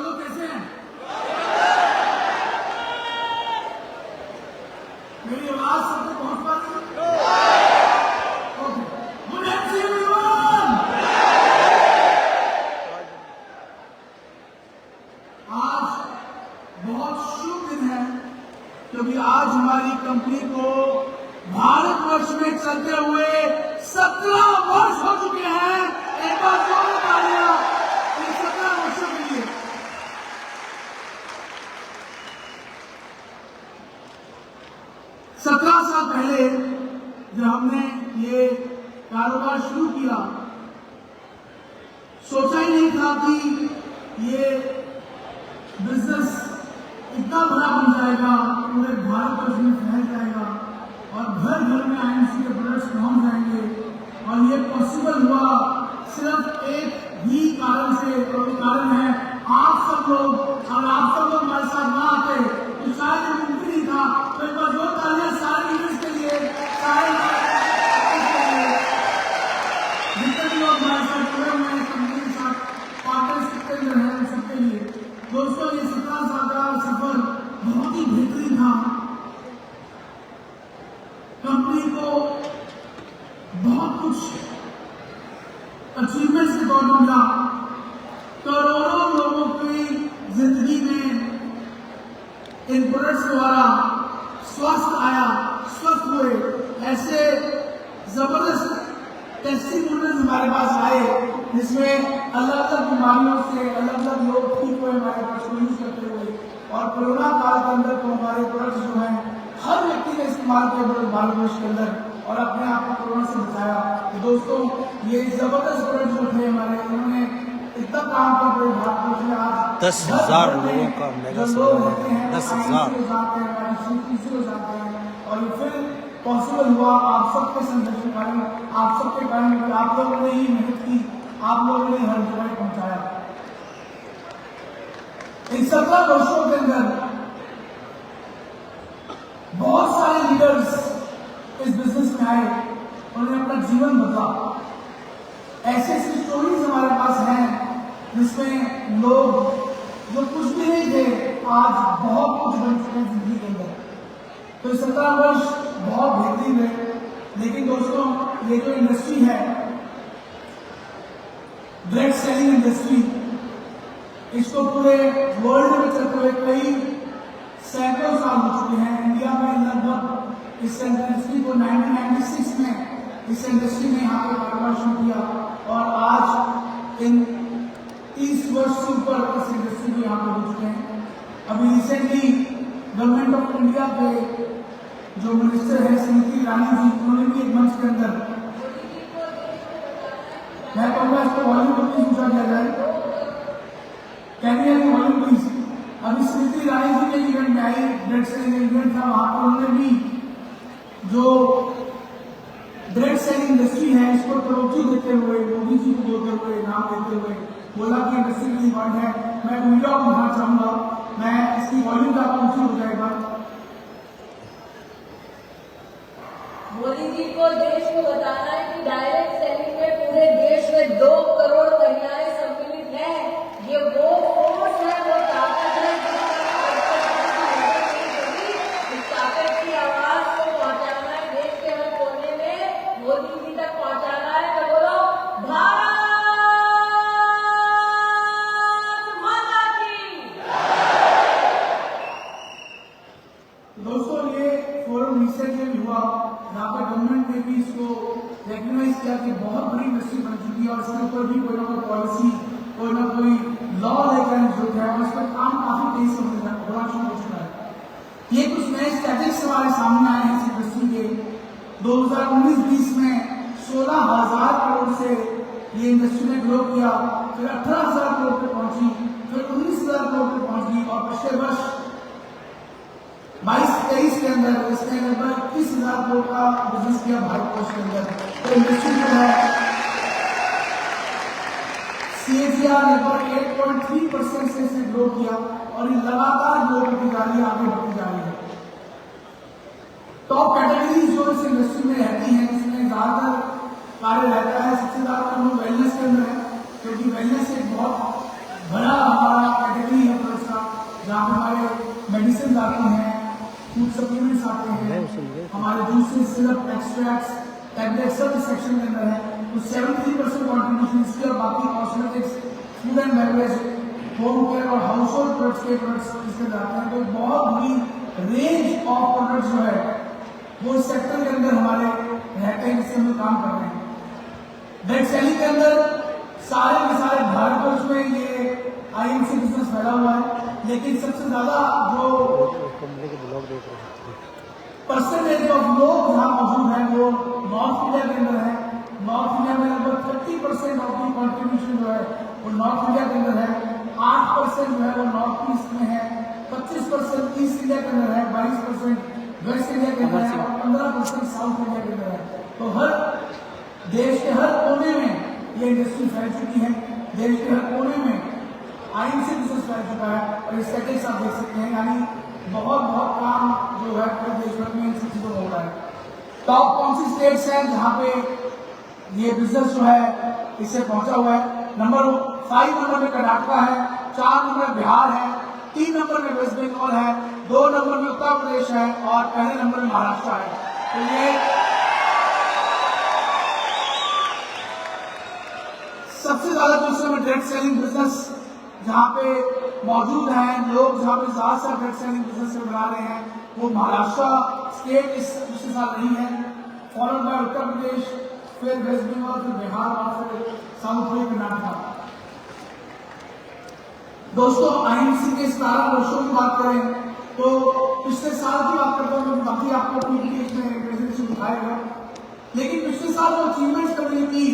लोग कैसे हैं? मेरी आवाज सबको पहुंच पा रही है? Okay, good evening everyone. आज बहुत शुभ दिन है क्योंकि आज हमारी कंपनी को भारतवर्ष में चलते हुए 17 वर्ष हो चुके हैं। एक बार जोरदार तालियां इन 17 वर्षों के लिए। सत्रह साल पहले जब हमने ये कारोबार शुरू किया, सोचा ही नहीं था कि ये बिजनेस इतना बड़ा बन जाएगा, पूरे भारतवर्ष में फैल जाएगा और घर घर में आईएमसी के प्रोडक्ट्स पहुंच जाएंगे। और ये पॉसिबल हुआ सिर्फ एक ही कारण से, और कारण है आप सब लोग। और आप सब लोग हमारे साथ ना आते तो शायद ये मुमकिन नहीं था। तो एक बार जोर तालियां सारे लीडर्स के लिए, सारे जितने भी लोग हमारे साथ जुड़े हुए हैं, कंपनी के साथ पार्टनर्स कितने जो है सबके लिए। दोस्तों, ये 17 साल का सफर बहुत ही बेहतरीन था। कंपनी को बहुत कुछ अचीवमेंट्स के तौर पर मिला। करोड़ों लोगों की जिंदगी में इन प्रोडक्ट्स द्वारा स्वस्थ आया, स्वस्थ हुए। ऐसे जबरदस्त टेस्टिमोनियल्स हमारे पास आए जिसमें अलग अलग बीमारियों से अलग अलग लोग ठीक हुए हमारे पास यूज करते हुए। और कोरोना काल के अंदर तो हमारे प्रोडक्ट्स जो हैं हर व्यक्ति ने इस्तेमाल किया भारतवर्ष के अंदर और अपने आप को कोरोना से बचाया। तो दोस्तों, ये जबरदस्त प्रोडक्ट जो थे हमारे, उन्होंने इतना काम किया पूरे भारतवर्ष में। आज 10,000 लोगों का मेगा सेवा है। 10,000 और ये फिर पॉसिबल हुआ आप सबके संघर्ष के कारण, आप सबके कारण। आप लोगों ने ही मेहनत की, आप लोगों ने हर जगह पहुंचाया। इन 17 वर्षों के अंदर बहुत सारे लीडर्स इस बिजनेस में आए, उन्होंने अपना जीवन बदला। ऐसे ऐसी स्टोरीज हमारे पास हैं जिसमें लोग जो कुछ भी नहीं थे आज बहुत कुछ बन चुके हैं जिंदगी के अंदर। तो 17 वर्ष बहुत बेहतरीन है। लेकिन दोस्तों, ये जो इंडस्ट्री है, डायरेक्ट सेलिंग इंडस्ट्री, इसको पूरे वर्ल्ड में चलते हुए कई सैकड़ों साल हो चुके हैं। इंडिया में लगभग इस इंडस्ट्री को 1996 में इस इंडस्ट्री ने यहाँ पे कारोबार शुरू किया और आज इन 30 वर्ष से ऊपर इस इंडस्ट्री को यहाँ पे हो चुके हैं। अभी रिसेंटली गवर्नमेंट ऑफ इंडिया के जो मिनिस्टर है स्मृति ईरानी जी, उन्होंने भी एक मंच के अंदर, मैं कहूँगा इसको वॉल्यूम को प्लीज ऊंचा किया जाए, कहनी है वॉल्यूम प्लीज। अभी स्मृति ईरानी जी के इवेंट में आई, डायरेक्ट सेलिंग इवेंट था, वहां पर उन्होंने भी जो डायरेक्ट सेलिंग इंडस्ट्री है इसको तवज्जो देते हुए, मोदी जी को बोलते हुए, नाम देते हुए बोला कि इंडस्ट्री की डिमांड है। मैं वीडियो को दिखाना चाहूंगा, मैं इसकी वॉल्यूम का ऊंची हो जाएगा। मोदी जी को देश को बताना है कि डायरेक्ट सेलिंग में पूरे देश में 2 करोड़ महिलाएं सम्मिलित हैं। ये वो फोर्स है, वो ताकत है, इस ताकत की आवाज को पहुंचाना है देश के हर कोने में, मोदी जी तक पहुंचाना है। तो बोलो भारत माता की। दोस्तों, ये फोरम रिसेंटली भी हुआ जहाँ पे गवर्नमेंट ने भी इसको रिकॉग्नाइज किया कि बहुत बड़ी इंडस्ट्री बन चुकी है और इसके ऊपर भी कोई ना कोई पॉलिसी, कोई ना कोई लॉ लेकर जो है और इस पर काम काफी तेजी से होना शुरू हो चुका है। ये कुछ नए स्टैटिस्टिक्स हमारे सामने आए हैं इस इंडस्ट्री के। 2019-20 में 16,000 करोड़ से ये इंडस्ट्री ने ग्रो किया, फिर 18,000 करोड़ पे पहुंची, फिर 19,000 करोड़ पे पहुंच गई और पिछले वर्ष 22-23 के अंदर इसने लगभग 21,000 करोड़ का बिजनेस किया भारतवर्ष के अंदर। तो इंडस्ट्री जो है CAGR लगभग 8.3% से इसने ग्रो किया और ये लगातार ग्रो करती जा रही है, आगे बढ़ती जा रही है। टॉप कैटेगरीज जो इस इंडस्ट्री में रहती हैं, इसमें ज्यादातर कार्य रहता है। सबसे ज्यादा लोग वेलनेस के अंदर है क्योंकि वेलनेस एक बहुत बड़ा हमारा कैटेगरी हमारे जूसेस, सिरप, एक्सट्रैक्ट्स, टैबलेट सब इस सेक्शन के अंदर है। तो 73% कॉन्ट्रीब्यूशन इसकी, और बाकी cosmetics, food and beverage, home care और हाउस होल्ड प्रोडक्ट्स के प्रोडक्ट्स इसके अंदर आते हैं। तो बहुत बड़ी रेंज ऑफ प्रोडक्ट्स जो है वो इस सेक्टर के अंदर हमारे रहते हैं, जिससे हम काम कर रहे हैं। डायरेक्ट सेलिंग के अंदर सारे के सारे भारतवर्ष में ये आईएमसी बिजनेस फैला हुआ है, लेकिन सबसे ज्यादा जो परसेंटेज ऑफ लोग जहाँ मौजूद है वो नॉर्थ इंडिया के अंदर है। नॉर्थ इंडिया में लगभग 30% ऑफ दी कॉन्ट्रीब्यूशन जो है वो नॉर्थ इंडिया के अंदर है, 8% जो है वो नॉर्थ ईस्ट में है, 25% ईस्ट इंडिया के अंदर है, 22% वेस्ट इंडिया के अंदर है और 15% साउथ इंडिया के अंदर है। तो हर देश के हर कोने में ये इंडस्ट्री फैल चुकी है, देश के हर कोने में आईएमसी बिजनेस फैल चुका है। और इस पैकेज आप देख सकते हैं, यानी बहुत काम जो है पूरे देश भर में इन सब चीजों में हो रहा है। टॉप कौन सी स्टेट्स हैं जहां पे ये बिजनेस जो है इससे पहुंचा हुआ है? नंबर 5 नंबर में कर्नाटका है, 4 नंबर बिहार है, 3 नंबर में वेस्ट बंगाल है, 2 नंबर में उत्तर प्रदेश है और पहले नंबर में महाराष्ट्र है। तो ये सबसे ज्यादा दूसरे में डायरेक्ट सेलिंग बिजनेस जहाँ पे मौजूद हैं लोग, जहाँ पे ज्यादा से डायरेक्ट सेलिंग बिजनेस से बना रहे हैं, वो महाराष्ट्र स्टेट इस पिछले साल रही है, फॉलोड बाय उत्तर प्रदेश, फिर वेस्ट बंगाल, फिर बिहार और फिर साउथ में कर्नाटका। दोस्तों, आईएमसी के 17 वर्षों की बात करें तो पिछले साल की बात करता हूँ, बाकी आपको प्रेजेंटेशन दिखाएगा, लेकिन पिछले साल जो अचीवमेंट्स करनी थी,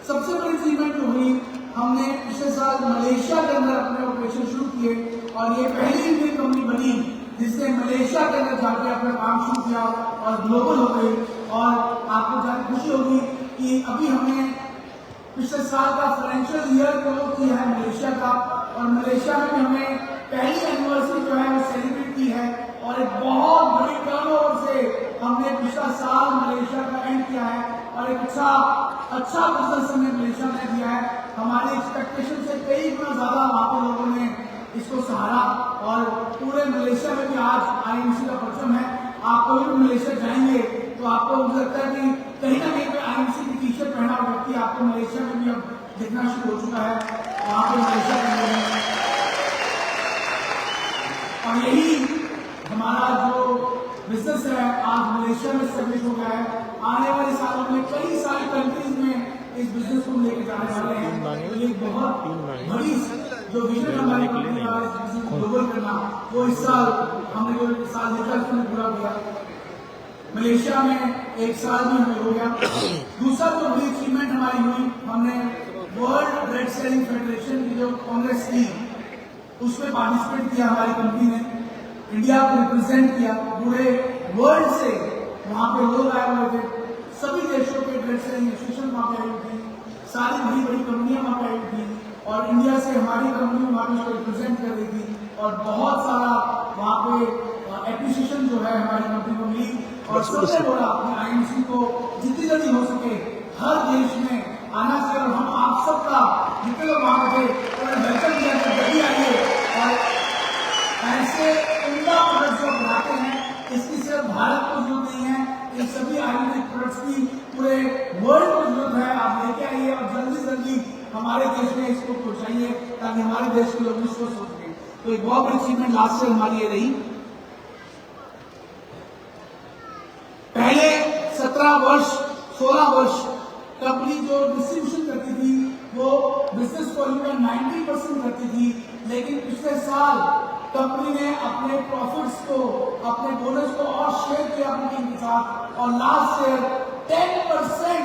सबसे बड़ी अचीवमेंट जो हुई, हमने पिछले साल मलेशिया के अंदर अपने ऑपरेशन शुरू किए और ये पहली इंडियन कंपनी बनी जिसने मलेशिया के अंदर जाकर अपना काम शुरू किया और ग्लोबल हो गई। और आपको जान खुशी होगी कि अभी हमने पिछले साल का फाइनेंशियल ईयर क्लोज किया है मलेशिया का, और मलेशिया में भी हमने पहली एनिवर्सरी जो है वो सेलिब्रेट की है और एक बहुत बड़ी टर्नओवर से हमने पिछला साल मलेशिया का एंड किया है और एक अच्छा बिजनेस हमने मलेशिया में दिया है। हमारी एक्सपेक्टेशन से कई गुना ज्यादा वहां पर लोगों ने इसको सहारा और पूरे मलेशिया में भी आज आईएमसी का परचम है। आप कोई भी मलेशिया जाएंगे तो आपको मुझे लगता है कि कहीं ना कहीं पे आईएमसी की टी शर्ट पहना हुआ व्यक्ति आपको मलेशिया में भी अब दिखना शुरू हो चुका है। वहां पर मलेशिया के और यही हमारा जो बिजनेस है आज मलेशिया में स्टेब्लिश हो गया है। आने वाले सालों में कई सारी कंट्रीज में इस बिजनेस को लेकर जाने वाले हैं। तो ये बहुत बड़ी जो विजन हमारी कंपनी का ग्लोबल करना, वो इस साल हमने जो साल देखा उसने पूरा किया। मलेशिया में 1 साल में हमें हो गया। दूसरा जो बड़ी अचीवमेंट हमारी हुई, हमने वर्ल्ड डायरेक्ट सेलिंग फेडरेशन की जो कांग्रेस थी उसमें पार्टिसिपेट किया हमारी कंपनी ने, इंडिया को रिप्रेजेंट किया। पूरे वर्ल्ड से वहां पे लोग आए हुए थे, सभी देशों के डायरेक्ट सेलिंग एसोसिएशन वहां पे आई हुई थी, सारी बड़ी कंपनियां वहां पे आई हुई थी और इंडिया से हमारी कंपनी वहां पे उसको रिप्रेजेंट कर रही थी और बहुत सारा वहां पे एप्रिसिएशन जो है हमारी कंपनी को मिली। और सबसे बड़ा अपने आईएमसी को जितनी जल्दी हो सके हर देश में आना चाहिए और हम आप सबका जितने लोग वहां थे उन्हें वेलकम किया कि जल्दी आइए और ऐसे उम्दा प्रोडक्ट्स जो बनाते हैं इसकी सिर्फ भारत को जरूरत नहीं है, इन सभी आयुर्वेदिक प्रोडक्ट्स की पूरे वर्ल्ड को जरूरत है। आप लेके आइए और जल्दी जल्दी हमारे देश में इसको पहुंचाइए ताकि हमारे देश के लोग इसको सोच सकें। तो एक बहुत बड़ी अचीवमेंट लास्ट से हमारी ये रही। पहले 17 वर्ष 16 वर्ष कंपनी जो डिस्ट्रीब्यूशन करती थी वो बिजनेस वॉल्यूम का 90% करती थी, लेकिन पिछले साल कंपनी ने अपने प्रॉफिट्स को, अपने बोनस को और शेयर किया अपनी टीम के साथ और लास्ट ईयर 10%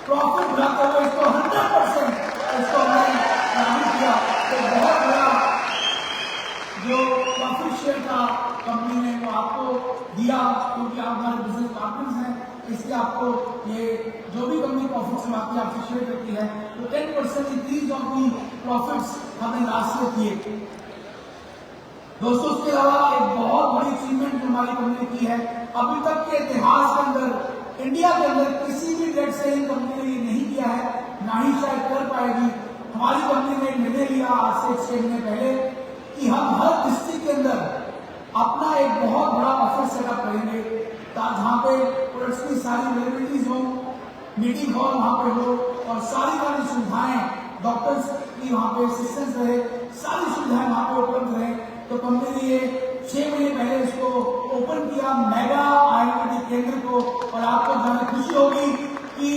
प्रॉफिट बढ़ाते हुए इसको 100% इसको हमने लागू किया। तो बहुत बड़ा जो प्रॉफिट शेयर था कंपनी ने वो आपको दिया, क्योंकि आप हमारे बिजनेस पार्टनर्स हैं, इसलिए आपको ये जो भी कंपनी प्रॉफिट से आती है आपसे शेयर करती है। तो 10% इंक्रीज ऑफ दी प्रॉफिट्स हमने लास्ट ईयर किए। दोस्तों, उसके अलावा एक बहुत बड़ी अचीवमेंट जो हमारी कंपनी की है, अभी तक के इतिहास के अंदर इंडिया के अंदर किसी भी डायरेक्ट सेलिंग कंपनी ने ये नहीं किया है, ना ही शायद कर पाएगी। हमारी कंपनी ने निर्णय लिया आज से 6 महीने पहले कि हम हर डिस्ट्रिक्ट के अंदर अपना एक बहुत बड़ा ऑफिस सेटअप करेंगे जहां मीटिंग हॉल वहाँ पे हो और सारी सुविधाएं, डॉक्टर्स की वहाँ पे असिस्टेंस रहे, सारी सुविधाएं वहाँ पे उपलब्ध रहे। तो कंपनी ने 6 महीने पहले इसको ओपन किया, मेगा आयुर्वेदिक केंद्र को। और आपको जाने खुशी होगी कि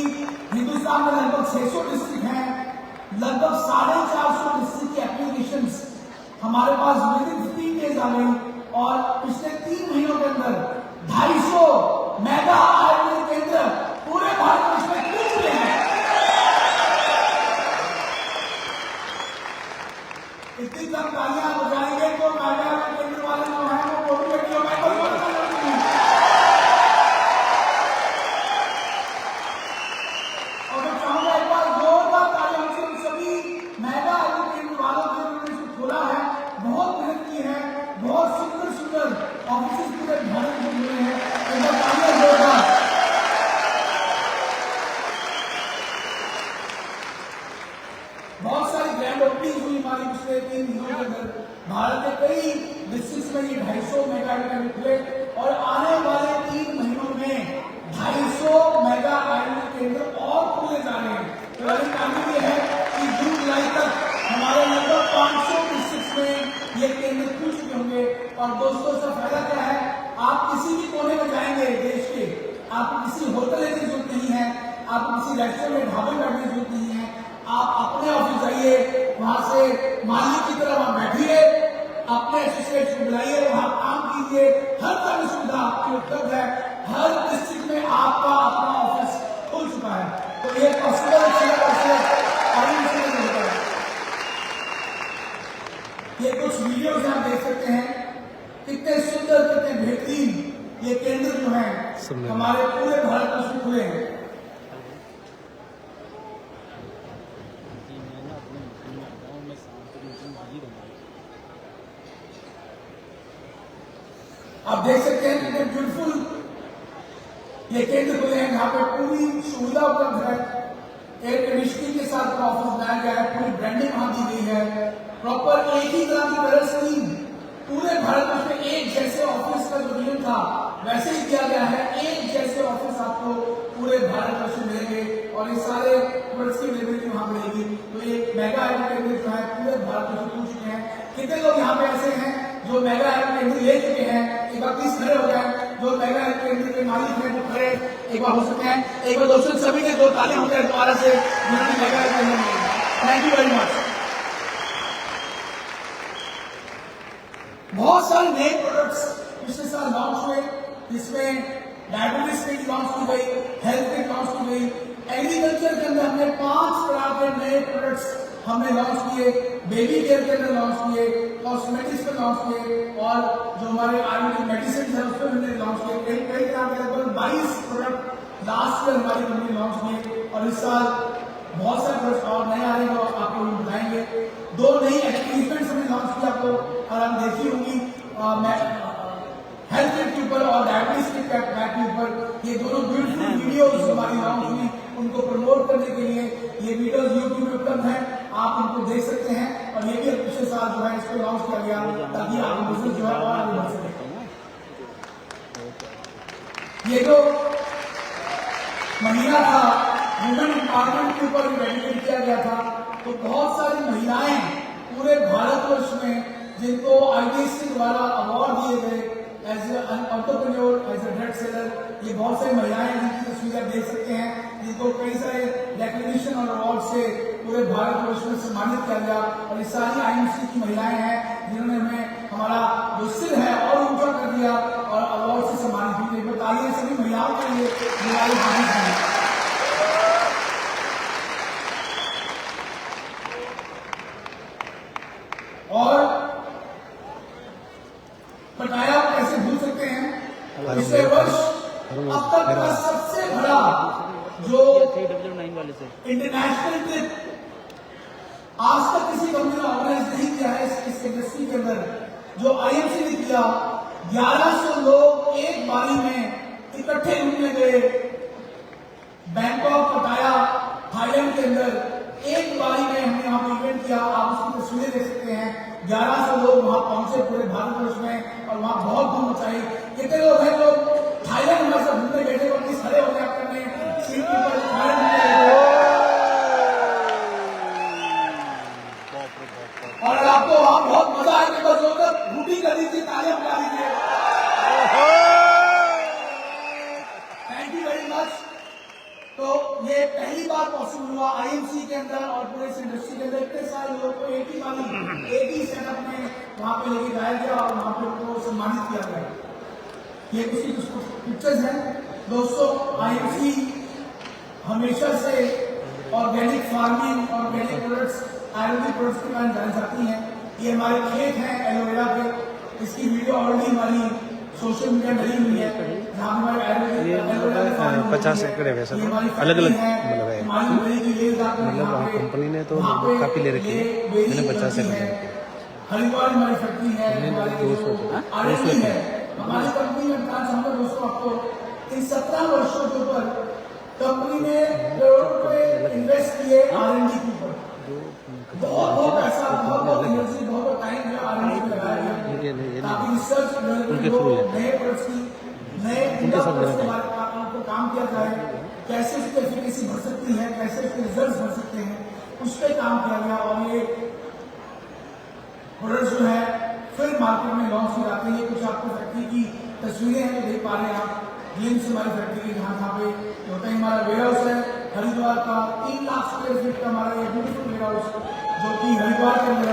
हिंदुस्तान में लगभग 600 डिस्ट्रिक्ट हैं, लगभग 450 डिस्ट्रिक्ट की एप्लीकेशंस हमारे पास विद इन 3 डेज आ गई। और पिछले 3 महीनों के अंदर 250 मेगा आयुर्वेदिक केंद्र पूरे भारत में खुल चुके हैं। इतनी कम तालियां बजाएंगे तो मेगा केंद्र वाले जो है वो कोटी बेटियों में और मैं चाहूंगा एक बार जोरदार तालियां से उन सभी मेगा आयुर्वेदिक केंद्र वालों के जिन्होंने इसको खोला है, बहुत मेहनत की है, बहुत सुंदर सुंदर ऑफिस पूरे भारत में मिले हैं। एक बार तालियां जोरदार। बहुत सारी ग्रैंड ओपनिंग हुई हमारी पिछले 3 महीनों के अंदर। भारत के कई डिस्ट्रिक्ट में ये 250 मेगा आयुर्वेदिक केंद्र और आने वाले 3 महीनों में 250 मेगा आयुर्वेदिक केंद्र और खुले जा रहे हैं। तो अभी काम ये है कि जून जुलाई तक हमारे लगभग 500 डिस्ट्रिक्ट में ये केंद्र खुल चुके होंगे। और दोस्तों इसका फायदा क्या है, आप किसी भी कोने में जाएंगे देश के, आपको किसी होटल लेने की जरूरत नहीं है, आपको किसी रेस्टोरेंट में ढाबे बैठने की जरूरत नहीं है। आप अपने ऑफिस जाइए, वहां से मालिक की तरह वहां बैठिए, अपने एसोसिएट को बुलाइए, वहां काम कीजिए, हर तरह की सुविधा आपकी उपलब्ध है। हर डिस्ट्रिक्ट में आपका अपना ऑफिस खुल चुका है। तो ये पॉसिबल ये कुछ वीडियोज आप देख सकते हैं, कितने सुंदर, कितने बेहतरीन ये केंद्र जो है हमारे पूरे भारत में खुले हैं। आप देख सकते हैं कितने ब्यूटीफुल ये केंद्र खुले हैं, यहाँ पे पूरी सुविधा उपलब्ध है। एयर कंडीशनिंग के साथ ऑफिस बनाया गया है, पूरी ब्रांडिंग वहां दी गई है, प्रॉपर एक ही तरह की कलर स्कीम पूरे भारत में एक जैसे ऑफिस का जो नियम था वैसे ही किया गया है। एक जैसे ऑफिस आपको पूरे भारत में मिलेंगे और ये सारे प्रोडक्ट्स की अवेलेबिलिटी वहां मिलेगी। तो ये मेगा आयुर्वेदिक केंद्र जो है पूरे भारत में खुल चुके हैं। कितने लोग यहाँ पे ऐसे हैं जो मेगा आयुर्वेदिक केंद्र ले चुके हैं? एक बार प्लीज खड़े हो जाए जो मेगा आयुर्वेदिक केंद्र के मालिक हैं, वो खड़े एक बार हो सकते हैं। एक बार दोस्तों सभी के 2 तालियां हो जाए दोबारा से जिन्होंने मेगा आयुर्वेदिक केंद्र। Thank you very much. बहुत सारे नए प्रोडक्ट्स पिछले साल लॉन्च हुए, जिसमें डायबिटीज किट लॉन्च की गई, हेल्थ किट लॉन्च की गई। एग्रीकल्चर के अंदर हमने 5 प्रकार के नए प्रोडक्ट्स हमने लॉन्च किए, बेबी केयर के अंदर लॉन्च किए, कॉस्मेटिक्स पे लॉन्च किए और जो हमारे आयुर्वेदिक मेडिसिन है उस पर हमने लॉन्च किए। कई तरह के लगभग 22 प्रोडक्ट लास्ट ईयर हमारी कंपनी लॉन्च किए और इस साल बहुत सारे प्रोडक्ट और नए आ रहे हैं जो आपको बताएंगे। 2 नई एक्टिविटीज हमने लॉन्च की, आपको और हम देखी होंगी हेल्थ किट के ऊपर और डायबिटीज के के ऊपर। ये दोनों ब्यूटीफुल वीडियोस हमारी लॉन्च हुई, उनको प्रमोट करने के लिए ये वीडियोस यूट्यूब पे उपलब्ध हैं, आप उनको देख सकते हैं। और ये भी पिछले साल जो है इसको लॉन्च किया गया ताकि आपका बिजनेस जो है और आगे बढ़ सके। ये जो महीना था वुमेन एम्पावरमेंट के ऊपर डेडिकेट किया गया था, तो बहुत सारी महिलाएं पूरे भारतवर्ष में जिनको आईडीएससी द्वारा अवार्ड दिए गए as an entrepreneur, as a direct seller, ये बहुत सारी महिलाएं जिनकी तस्वीरें आप देख सकते हैं, जिनको कई सारे रिकॉग्निशन और अवार्ड से पूरे भारतवर्ष में सम्मानित किया गया। और ये सारी आईएमसी की महिलाएं हैं जिन्होंने हमें हमारा जो सिर है और ऊंचा कर दिया और अवार्ड से सम्मानित हुई। बताइए सभी महिलाओं के लिए और पटाया कैसे भूल सकते हैं। पिछले वर्ष अब तक का सबसे बड़ा जो इंटरनेशनल ट्रिप आज तक किसी कंपनी ने ऑर्गेनाइज नहीं किया है इस इंडस्ट्री के अंदर, जो आईएमसी ने किया। 1100 लोग एक बारी में इकट्ठे घूमने गए बैंकॉक, पटाया, थाईलैंड के अंदर। एक बारी में हमने वहां पर इवेंट किया, आप उसकी तस्वीरें देख सकते हैं। 1100 लोग वहां पहुंचे पूरे भारतवर्ष में और वहां बहुत धूम मचाई। कितने लोग हैं जो थाईलैंड हमारे साथ घूमने गए थे, खड़े हो गए अपने सीट के ऊपर। वहाँ पे लेके जाया गया और वहाँ पे उनको सम्मानित किया गया। ये कुछ पिक्चर्स हैं दोस्तों। आईएमसी हमेशा से organic farming, organic products, Ayurvedic products के कारण जानी जाती हैं। ये हमारे खेत हैं एलोवेरा के, इसकी वीडियो ऑलरेडी हमारी सोशल मीडिया डली हुई है, जहाँ हमारे आयुर्वेदिक 50 एकड़ है वैसे तो अलग अलग मतलब है, मतलब कंपनी ने तो काफी ले रखी है, मैंने 50 एकड़ हरिद्वार हमारी फैक्ट्री है, 200 है हमारी कंपनी में। दोस्तों आपको इन 17 वर्षों के ऊपर कंपनी ने करोड़ों रुपए इन्वेस्ट किए R&D के ऊपर। बहुत पैसा, बहुत एनर्जी, बहुत टाइम जो R&D में लगाया गया ताकि रिसर्च नए प्रोडक्ट्स की, नए प्रोडक्ट्स के बारे में आपको काम किया जाए, कैसे उसकी एफिकेसी बढ़ सकती है, कैसे उसके रिजल्ट बढ़ सकते हैं, उस पर काम किया गया। और ये प्रोडक्ट जो है फिर मार्केट में लॉन्च हो जाते हैं। ये कुछ आपको फैक्ट्री की तस्वीरें हैं, देख पा रहे हैं आप, ग्लिम्स हमारी फैक्ट्री की, जहाँ पे होता है हमारा वेयर हाउस है हरिद्वार का। 3 लाख स्क्वायर फीट का हमारा ये ब्यूटीफुल वेयर हाउस जो कि हरिद्वार के अंदर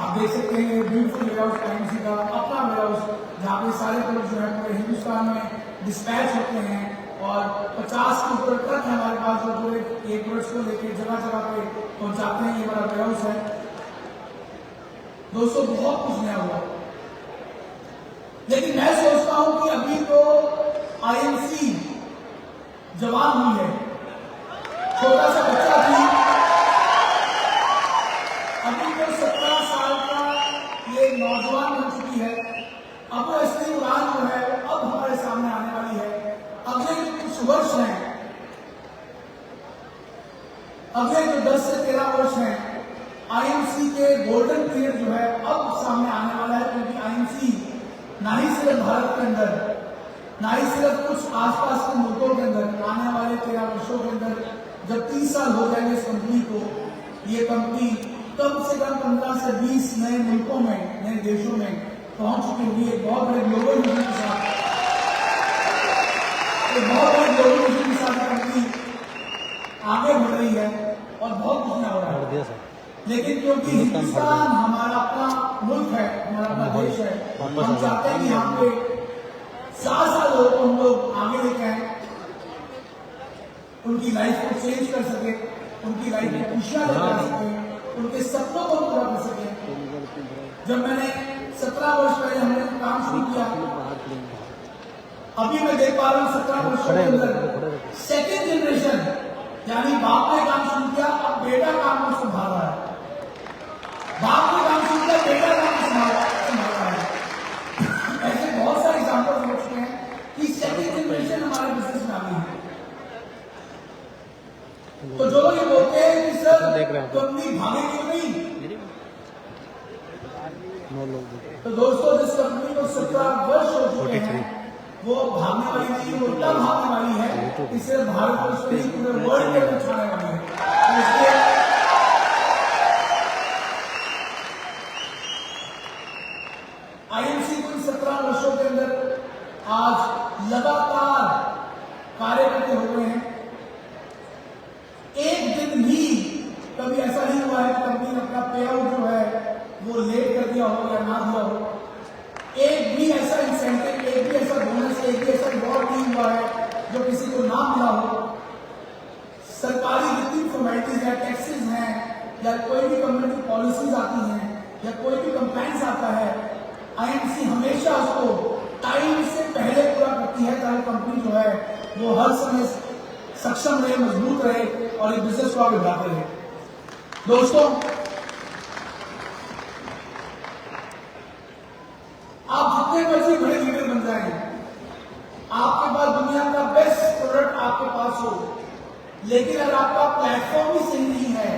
आप देख सकते हैं। ये ब्यूटीफुल वेयर हाउस आईएमसी का अपना वेयर हाउस, जहाँ पे सारे प्रोडक्ट जो है पूरे हिंदुस्तान में डिस्पैच होते हैं और 50 के ऊपर ट्रक है हमारे पास जो पूरे ये प्रोडक्ट्स को लेकर जगह जगह पे पहुंचाते हैं। ये हमारा वेयर हाउस है दोस्तों। बहुत कुछ नया हुआ, लेकिन मैं सोचता हूं कि अभी तो आईएमसी जवान हुई है, छोटा सा बच्चा थी, अभी तो 17 साल का ये नौजवान बन चुकी है। अब असली उड़ान जो है अब हमारे सामने आने वाली है। अगले जो कुछ वर्ष हैं, अगले जो 10 से 13 वर्ष हैं, आईएमसी के गोल्डन पीरियड जो है अब सामने आने वाला है। क्योंकि आईएमसी ना ही सिर्फ भारत के अंदर, ना ही सिर्फ कुछ आसपास के मुल्कों के अंदर, आने वाले 13 वर्षों के अंदर जब 30 साल हो जाएंगे इस कंपनी को, ये कंपनी कम से कम 15 से 20 नए मुल्कों में, नए देशों में पहुंच चुकी होगी। एक बहुत बड़े ग्लोबल विजन के साथ, एक बहुत बड़े ग्लोबल विजन के साथ कंपनी आगे बढ़ रही है और बहुत कुछ नया हो रहा है। लेकिन क्योंकि हिंदुस्तान हमारा अपना मुल्क है, हमारा अपना देश है, हम चाहते हैं कि यहाँ पे 4 साल लोगों को हम लोग आगे लेके आए, उनकी लाइफ को चेंज कर सके, उनकी लाइफ में खुशियां लेकर आ सके, उनके सपनों को पूरा कर सके। जब मैंने 17 वर्ष पहले हमने काम शुरू किया, अभी मैं देख पा रहा हूँ 17 वर्षों के अंदर सेकेंड जनरेशन, यानी बाप ने काम शुरू किया, अब बेटा काम को संभाल रहा है। बाप ने काम शुरू किया, बेटा काम को संभाल रहा है। ऐसे बहुत सारे एग्जाम्पल हो चुके हैं कि सेकेंड जनरेशन हमारे बिजनेस में आ गई है। तो जो लोग ये बोलते हैं कि सर कंपनी भागे क्यों नहीं, तो दोस्तों जिस कंपनी को 17 वर्ष हो चुके हैं वो भागने वाली नहीं, वो उल्टा भागने वाली है। इसे भारत को पूरे वर्ल्ड के अंदर छाने वाली है। तो इसलिए आईएमसी को 17 वर्षों के अंदर आज लगातार कार्य करते हुए हैं। एक दिन भी कभी ऐसा नहीं हुआ है कि कंपनी ने अपना पे आउट जो है वो लेट कर दिया हो या ना दिया हो। एक भी ऐसा इंसेंटिव, एक भी ऐसा बोनस, एक भी ऐसा रिवॉर्ड नहीं हुआ है जो किसी को ना मिला हो। सरकारी जितनी फॉर्मेलिटीज है, टैक्सेस हैं, या कोई भी कम्युनिटी पॉलिसीज आती हैं, या कोई भी कंप्लायंस आता है, आईएमसी हमेशा उसको टाइम से पहले पूरा करती है ताकि कंपनी जो है वो हर समय सक्षम रहे, मजबूत रहे और ये बिजनेस को आगे बढ़ाते रहे। दोस्तों आप जितने मर्जी बड़े लीडर बन जाएं, आपके पास दुनिया का बेस्ट प्रोडक्ट आपके पास हो, लेकिन अगर आपका प्लेटफॉर्म ही सही नहीं है,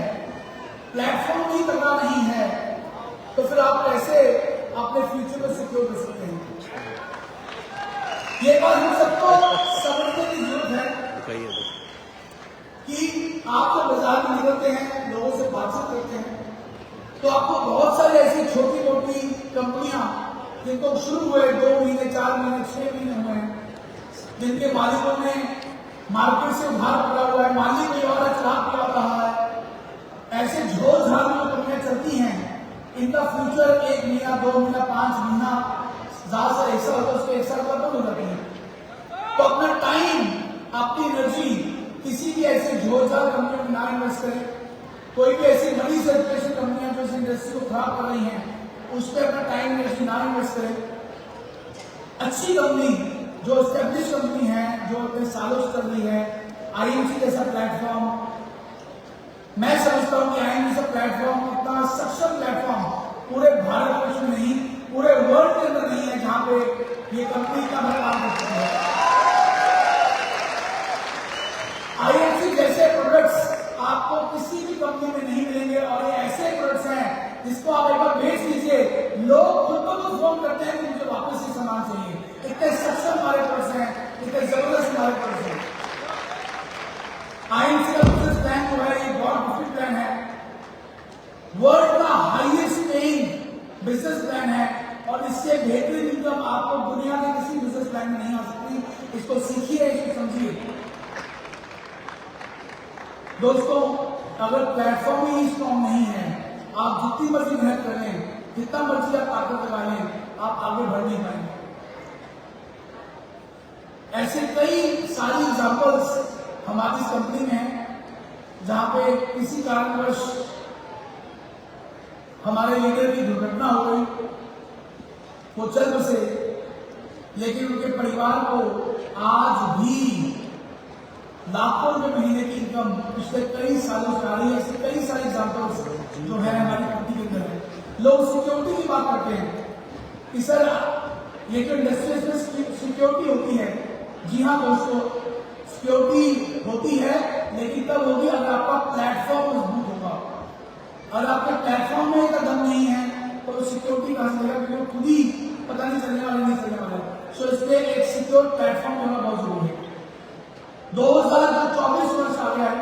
प्लेटफॉर्म ही तगड़ा नहीं है, तो फिर आप कैसे अपने फ्यूचर को सिक्योर कर सकते हैं। ये बात हम सबको समझने की जरूरत है कि आप जब बाजार में निकलते हैं, लोगों से बातचीत करते हैं, तो आपको बहुत सारी ऐसी छोटी मोटी कंपनियां जिनको शुरू हुए 2 महीने, 4 महीने, 6 महीने हुए हैं, जिनके मालिकों ने मार्केट से उधार पड़ा हुआ है, मालिक भी और चढ़ा पड़ा रहा है, ऐसे झोल झाल में कंपनियां चलती हैं, इनका फ्यूचर 1 महीना 2 महीना 5 महीना ज्यादा से ऐसा होता है, उसको 1 साल बाद बंद हो जाती है। तो अपना टाइम, अपनी एनर्जी किसी भी ऐसे झोल झाल कंपनी में ना इन्वेस्ट करें। कोई भी ऐसी मनी सर्कुलेशन कंपनियां जो इस इंडस्ट्री को खराब कर रही हैं, उस पर अपना टाइम एनर्जी ना इन्वेस्ट करें। अच्छी कंपनी जो एस्टेब्लिश कंपनी है, जो अपने सालों से चल रही है, आईएमसी जैसा प्लेटफॉर्म, मैं समझता हूं कि आईएमसी जैसा प्लेटफॉर्म इतना सक्षम प्लेटफॉर्म पूरे भारतवर्ष में नहीं, पूरे वर्ल्ड के अंदर नहीं है जहां पे ये कंपनी का बड़ा काम कर सकती है। आईएमसी जैसे प्रोडक्ट्स आपको किसी भी कंपनी में नहीं मिलेंगे, और ये ऐसे प्रोडक्ट्स हैं जिसको आप एक बार बेच लीजिए, लोग खुद को तो फोन करते हैं कि मुझे वापस ये सामान चाहिए। इतने सक्षम हमारे प्रोडक्ट्स हैं, इतने जबरदस्त हमारे प्रोडक्ट्स हैं। आईएमसी का बिजनेस प्लान जो है, ये बहुत डिफरेंट प्लान है, वर्ल्ड का हाईएस्ट पेइंग बिजनेस प्लान है, और इससे बेहतरीन इनकम आपको दुनिया के किसी बिजनेस प्लान में नहीं आ सकती। इसको सीखिए, इसको समझिए। दोस्तों, अगर प्लेटफॉर्म ही स्ट्रॉन्ग नहीं है, आप जितनी मर्जी मेहनत कर लें, जितना मर्जी आप ताकत लगा लें, आप आगे बढ़ नहीं पाएंगे। ऐसे कई सारी एग्जांपल्स हमारी इस कंपनी में है जहां पे किसी कारणवश हमारे लीडर की दुर्घटना हो गई, वो चल बसे, लेकिन उनके परिवार को आज भी लाखों रुपए महीने की इनकम पिछले कई सालों से आ रही है। ऐसे कई सारे एग्जांपल्स जो है हमारी कंपनी के अंदर है। लोग सिक्योरिटी की बात करते हैं कि सर ये जो इंडस्ट्रीज में सिक्योरिटी होती है, जी हाँ दोस्तों, सिक्योरिटी होती है, लेकिन तब होगी अगर आपका प्लेटफॉर्म मजबूत होगा। अगर आपके प्लेटफॉर्म में इतना दम नहीं है तो सिक्योरिटी कहां से देगा, क्योंकि खुद ही पता नहीं चलने वाले, नहीं चलने वाले। सो इसलिए एक सिक्योर प्लेटफॉर्म होना बहुत जरूरी है। 2024 वर्ष आ गया है,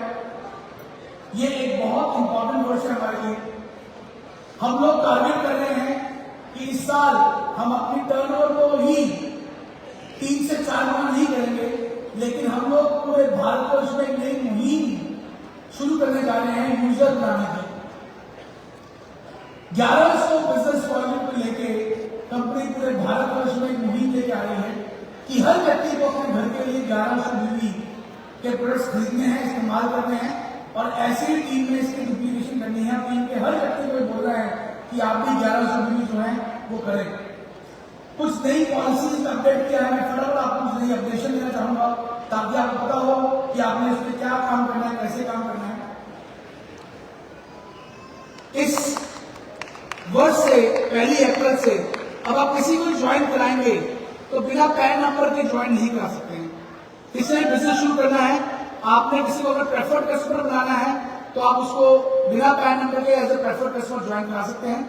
ये एक बहुत इंपॉर्टेंट वर्ष है हमारे लिए। हम लोग टारगेट कर रहे हैं कि इस साल हम अपनी टर्नओवर को ही 3 से 4 गुना नहीं करेंगे, लेकिन हम लोग पूरे भारतवर्ष में एक नई मुहिम शुरू करने जा रहे हैं यूजर बनाने की। 1100 बिजनेस वॉल्यूम को लेके कंपनी पूरे भारतवर्ष में एक मुहिम लेके आ रही है कि हर व्यक्ति को अपने घर के लिए 1100 बिजली के प्रोडक्ट्स खरीदने हैं, इस्तेमाल करने हैं, और ऐसी टीम में इसकी डुप्लीकेशन करनी है। टीम के हर व्यक्ति को बोल रहा है कि आप भी 1100 बिजली जो है वो करें। कुछ नई पॉलिसीज अपडेट किया है, मैं फटाफट आपको कुछ नई अपडेशन देना चाहूंगा ताकि आपको पता हो कि आपने इसमें क्या काम करना है, कैसे काम करना है। इस वर्ष से 1 अप्रैल से अब आप किसी को ज्वाइन कराएंगे तो बिना पैन नंबर के ज्वाइन नहीं करा सकते हैं। किसी ने बिजनेस शुरू करना है, आपने किसी को अगर प्रेफर्ड कस्टमर बनाना है तो आप उसको बिना पैन नंबर के as a preferred customer join करा सकते हैं।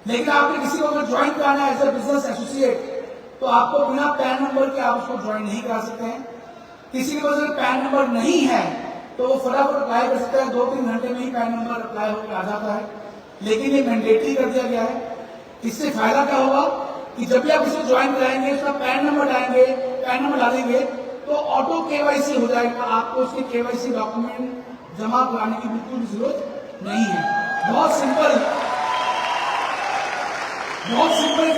लेकिन आपने किसी को अगर ज्वाइन कराना है एज ए बिजनेस एसोसिएट तो आपको बिना पैन नंबर के आप उसको ज्वाइन नहीं करा सकते हैं। किसी के पास अगर पैन नंबर नहीं है तो वो फटाफट अप्लाई कर सकता है, 2-3 घंटे में ही पैन नंबर अप्लाई होकर आ जाता है। लेकिन ये मैंडेटरी कर दिया गया है। इससे फायदा क्या होगा कि जब भी आप इसे ज्वाइन कराएंगे, उसका पैन नंबर डालेंगे, पैन नंबर डालेंगे तो ऑटो केवाईसी हो जाएगा। आपको उसके केवाईसी डॉक्यूमेंट जमा कराने की बिल्कुल भी जरूरत नहीं है। बहुत सिंपल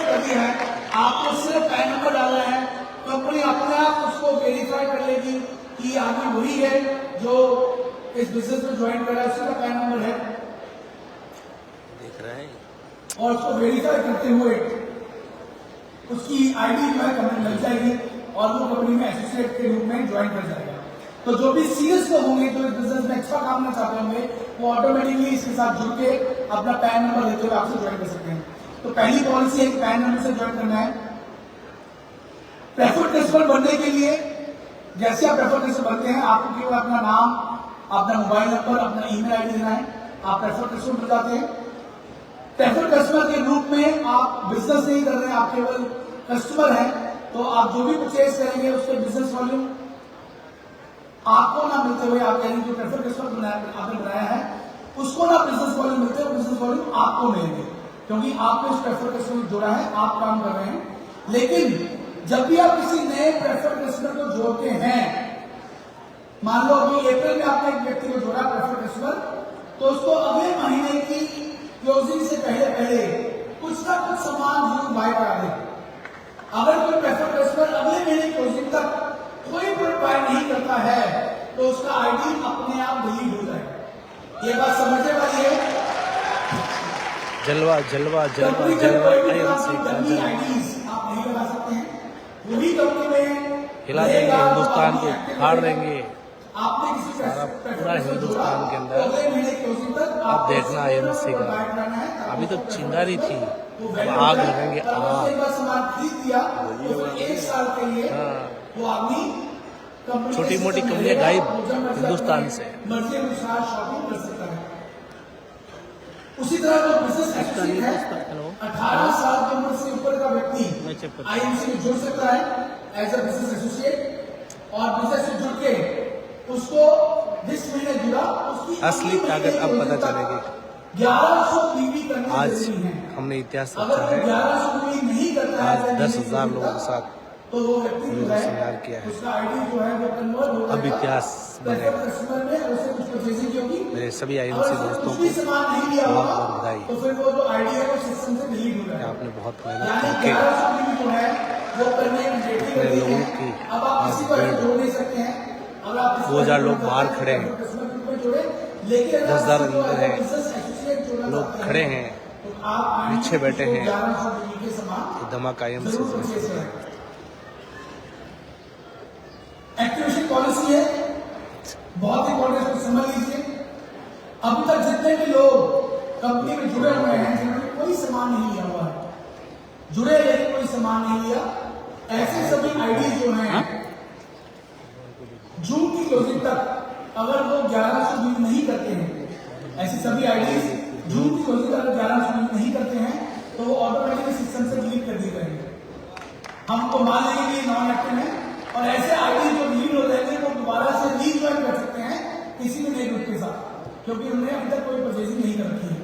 कर दिया है। आपको सिर्फ पैन नंबर डालना है, कंपनी अपने आप उसको वेरीफाई कर लेगी कि आदमी वही है जो इस बिजनेस में ज्वाइन कर रहा है, उसका पैन नंबर है, देख रहा है, और उसको वेरीफाई करते हुए उसकी आईडी जो है कंपनी लग जाएगी और वो कंपनी में एसोसिएट के रूप में ज्वाइन कर जाएगा। तो जो भी सीरियस लोग होंगे, जो इस बिजनेस में एक्स्ट्रा काम करना चाहते होंगे, वो ऑटोमेटिकली इसके साथ जुड़ के अपना पैन नंबर देते हुए आपसे ज्वाइन कर सकते हैं। तो पहली पॉलिसी है कि पैन नंबर से ज्वाइन करना है। प्रेफर्ड कस्टमर बनने के लिए जैसे आप प्रेफर्ड कस्टमर बनते हैं, आपको केवल अपना नाम, अपना मोबाइल नंबर, अपना ईमेल आईडी देना है, आप प्रेफर्ड कस्टमर बन जाते हैं। प्रेफर्ड कस्टमर के रूप में आप बिजनेस नहीं कर रहे हैं, आप केवल कस्टमर हैं, तो आप जो भी परचेज करेंगे उसके बिजनेस वॉल्यूम आपको ना मिलते हुए, आप यानी जो प्रेफर्ड कस्टमर आपने बनाया है उसको ना बिजनेस वॉल्यूम मिलते हुए बिजनेस वॉल्यूम आपको मिलेंगे, क्योंकि आपने उस प्रेफर्ड कस्टमर जोड़ा है, आप काम कर रहे हैं। लेकिन जब भी आप किसी नए प्रेफर्ड कस्टमर को जोड़ते हैं, मान लो अभी अप्रैल में आपने एक व्यक्ति को जोड़ा प्रेफर्ड कस्टमर, तो उसको अगले महीने की क्लोजिंग से पहले कुछ ना कुछ सामान जरूर बाय करा दे। अगर कोई प्रेफर्ड कस्टमर अगले महीने की क्लोजिंग तक कोई प्रोडक्ट बाय नहीं करता है तो उसका आईडी अपने आप डिलीट हो जाएगा। ये बात समझने वाली है। जलवा जलवा जलवा जलवा IMC का जलवा आईडीज आप नहीं लगा सकते हैं। वही कंपनी में हिला देंगे, हिंदुस्तान को फाड़ देंगे आपने किसी सारा पूरा हिंदुस्तान के अंदर। अब देखना IMC का, अभी तो चिंगारी थी, अब आग लगेंगे आग। सामान खरीद दिया तो एक साल के लिए वो आदमी छोटी मोटी कंपनियां गायब हिंदुस्तान से। मर्जी अनुसार शॉपिंग कर सकता है। उसी तरह जो बिजनेस एसोसिएट है 18 साल की उम्र से ऊपर का व्यक्ति IMC में जुड़ सकता है एज अ बिजनेस एसोसिएट और बिजनेस से जुड़ के उसको जिस महीने जुड़ा उसकी असली ताकत अब पता चलेगी। 1100 बीवी करनी आज जरूरी है। हमने इतिहास अगर रखा है, 1100 बीवी नहीं करता आज है 10,000 लोगों के साथ तो वो व्यक्ति जो है तैयार किया है। उसका आईडी जो है वो कन्वर्ट हो अब इतिहास बनेगा। कस्टमर में उसे कुछ परचेजिंग होगी। मेरे सभी IMC अगर दोस्तों कुछ भी को सामान नहीं लिया बहुत होगा बहुत बधाई। तो फिर वो जो आईडी है वो सिस्टम से डिलीट हो जाएगा। आपने बहुत मेहनत यानी करके 1100 बीवी जो है वो करने की अपने लोगों की अब आप किसी को ऐसे जोड़ नहीं सकते हैं। अगर आप 2000 लोग बाहर खड़े हैं, 10,000 अंदर हैं, लोग खड़े हैं, पीछे बैठे हैं। ये धमाका IMC से एक्टिवेशन पॉलिसी है, बहुत इंपॉर्टेंट, इसको समझ लीजिए। अभी तक जितने भी लोग कंपनी में जुड़े हुए हैं जिन्होंने कोई सामान नहीं लिया हुआ है, जुड़े लेकिन कोई सामान नहीं लिया, ऐसे सभी आईडी जो हैं जून की क्लोजिंग तक अगर वो 1100 बीवी नहीं करते हैं, ऐसी सभी आईडी जून की क्लोजिंग अगर 1100 बीवी नहीं करते हैं तो वो ऑटोमेटिकली सिस्टम से डिलीट कर दिए जाएंगे। हमको मान लेंगे कि नॉन एक्टिव है और ऐसे आईडी जो डिलीट हो जाएंगे वो दोबारा से रीज्वाइन कर सकते हैं किसी भी नए ग्रुप के साथ, क्योंकि उन्होंने अभी तक कोई परचेजिंग नहीं कर रखी है।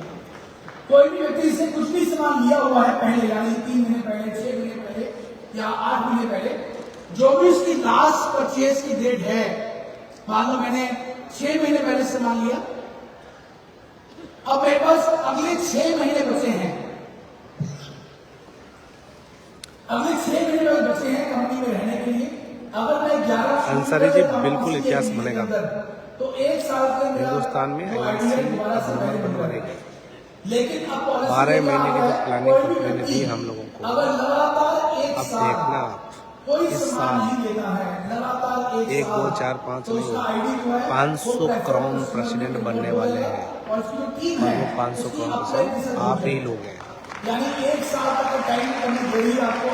कोई भी व्यक्ति से कुछ भी सामान लिया हुआ है पहले, यानी 3 महीने पहले, 6 महीने पहले या 8 महीने पहले, जो भी उसकी लास्ट परचेज की डेट है, मान लो मैंने 6 महीने पहले सामान लिया, अब मेरे पास अगले 6 महीने बचे हैं, अगले 6 महीने बचे हैं कंपनी में रहने के लिए। अगर मैं 11 अंसारी जी बिल्कुल इतिहास बनेगा तो 1 साल के अंदर हिंदुस्तान में IMC नंबर बनेगी। लेकिन अब 12 महीने की जो प्लानिंग मैंने दी हम लोगों को, अगर लगातार एक अब साल देखना कोई इस सामान साल नहीं लेता है, लगातार 1, 2, 4, 5 नहीं, 500 करोड़ प्रेसिडेंट बनने वाले हैं और उसकी और वो 500 करोड़ प्रेसिडेंट आप ही लोग हैं। यानी 1 साल तक का टाइम करनी जरूरी है आपको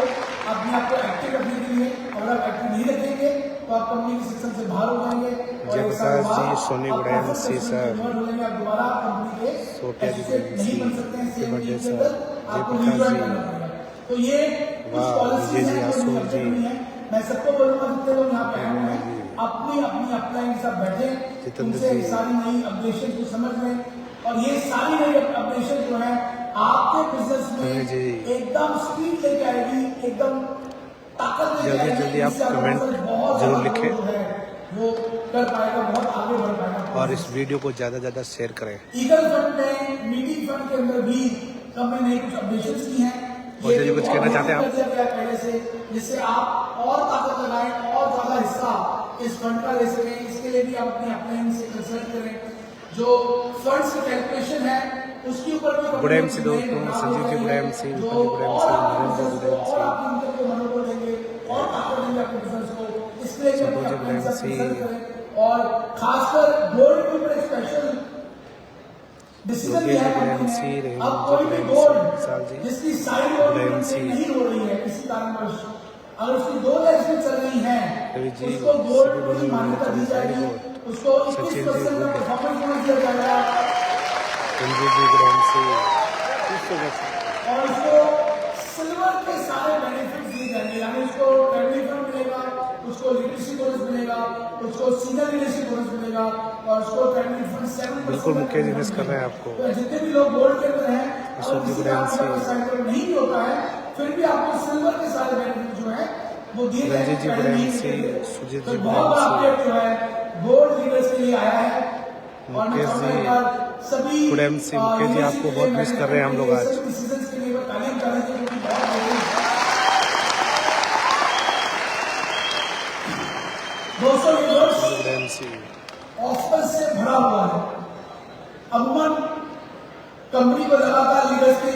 अपने आप को एक्टिव रखने के लिए। और आप एक्टिव नहीं रखेंगे तो आप कंपनी के सिस्टम से बाहर हो जाएंगे। जयप्रकाश जी, सोनी गुड़ MC सर, दोबारा कंपनी के सोटिया जी नहीं बन सकते हैं। सेम बर्थडे चीज के सर, अंदर आपको जयप्रकाश रिज्वाइन जी, करना पड़ेगा। तो ये कुछ वाह, पॉलिसी विजय जी, है जो आसूर करते जी, हुए हैं। मैं सबको बोलूंगा जितने लोग यहाँ पे आए हुए हैं अपनी अपनी अपलाइन के साथ बैठे, जितेंद्र उनसे जी, सारी नई अपडेशन को समझ लें और ये सारी नई अपडेशन जो है आपके बिजनेस में जी, एकदम स्पीड लेके आएगी, एकदम ताकत लेके जल्दी आएगी। जल्दी आप इससे कमेंट बहुत जरूर ज़्यादा लिखें जो है वो कर पाएगा, बहुत आगे बढ़ पाएगा। और इस वीडियो को ज़्यादा से ज़्यादा शेयर करें। ईगल फंड में, मीटिंग फंड के अंदर भी कंपनी ने कुछ अपडेशन की हैं। और जो कुछ कहना चाहते हैं आप? पहले से, जिससे आप और ताकत लगाएं और ज्यादा हिस्सा इस फंड का ले सकें। इसके लिए भी आप अपने अपलाइन से कंसल्ट करें। जो फंड्स की कैलकुलेशन है उसके ऊपर भी गुड MC दोस्तों, संजीव जी गुड MC, विपिन जी गुड MC, नरेंद्र जी गुड MC, और आपकी इनकम को मनोबल देंगे और ताकत देंगे आपके बिजनेस को। इसलिए भी सपोज अपने गुड अपलाइन से MC, कंसल्ट करें और खासकर बोर्ड के ऊपर एक स्पेशल डिसीजन योगी लिया जी है गुड कंपनी MC, ने। रेणु अब जी कोई गुड भी MC, बोर्ड विशाल जी जिसकी साइड और गुड MC, नहीं हो रही है किसी कारणवश, अगर उसकी 2 इलेक्शन चल रही है रवि जी, उसको बोर्ड सभी को भी मान्यता दी जाएगी, उसको सचिन जी, 21% का गुड। परफॉर्मेंस बोनस दिया जाएगा संजीव जी गुड MC, और उसको सिल्वर के सारे बेनिफिट दिए जाएंगे। यानी उसको ट्रेवलिंग फंड मिलेगा, उसको लीडरशिप बोनस मिलेगा, उसको सीनियर लीडरशिप बोनस मिलेगा और उसको ट्रेवलिंग फंड 7% बिल्कुल मुकेश जी मिस कर रहे हैं आपको। तो जितने भी लोग बोर्ड के अंदर हैं अशोक और जी किसी गुड कारण से MC, आपका साइकिल नहीं भी होता है फिर भी आपको सिल्वर के सारे बेनिफिट जो है वो दिए रंजीत जी गुड जाएंगे। MC, सुजीत तो जी गुड बहुत बड़ा MC, अपडेट जो है बोर्ड लीडर्स के लिए आया है और मैं मुकेश चाहूंगा जी, एक बार सभी गुड MC मुकेश जी, आपको बहुत मिस कर रहे हैं हम लोग आज। डिसीजंस के लिए वो तालीम कर रहे थे, जो कि बहुत जरूरी है। 200 लीडर्स गुड MC ऑफर से भरा हुआ है। अमूमन कंपनी को लगातार लीडर्स के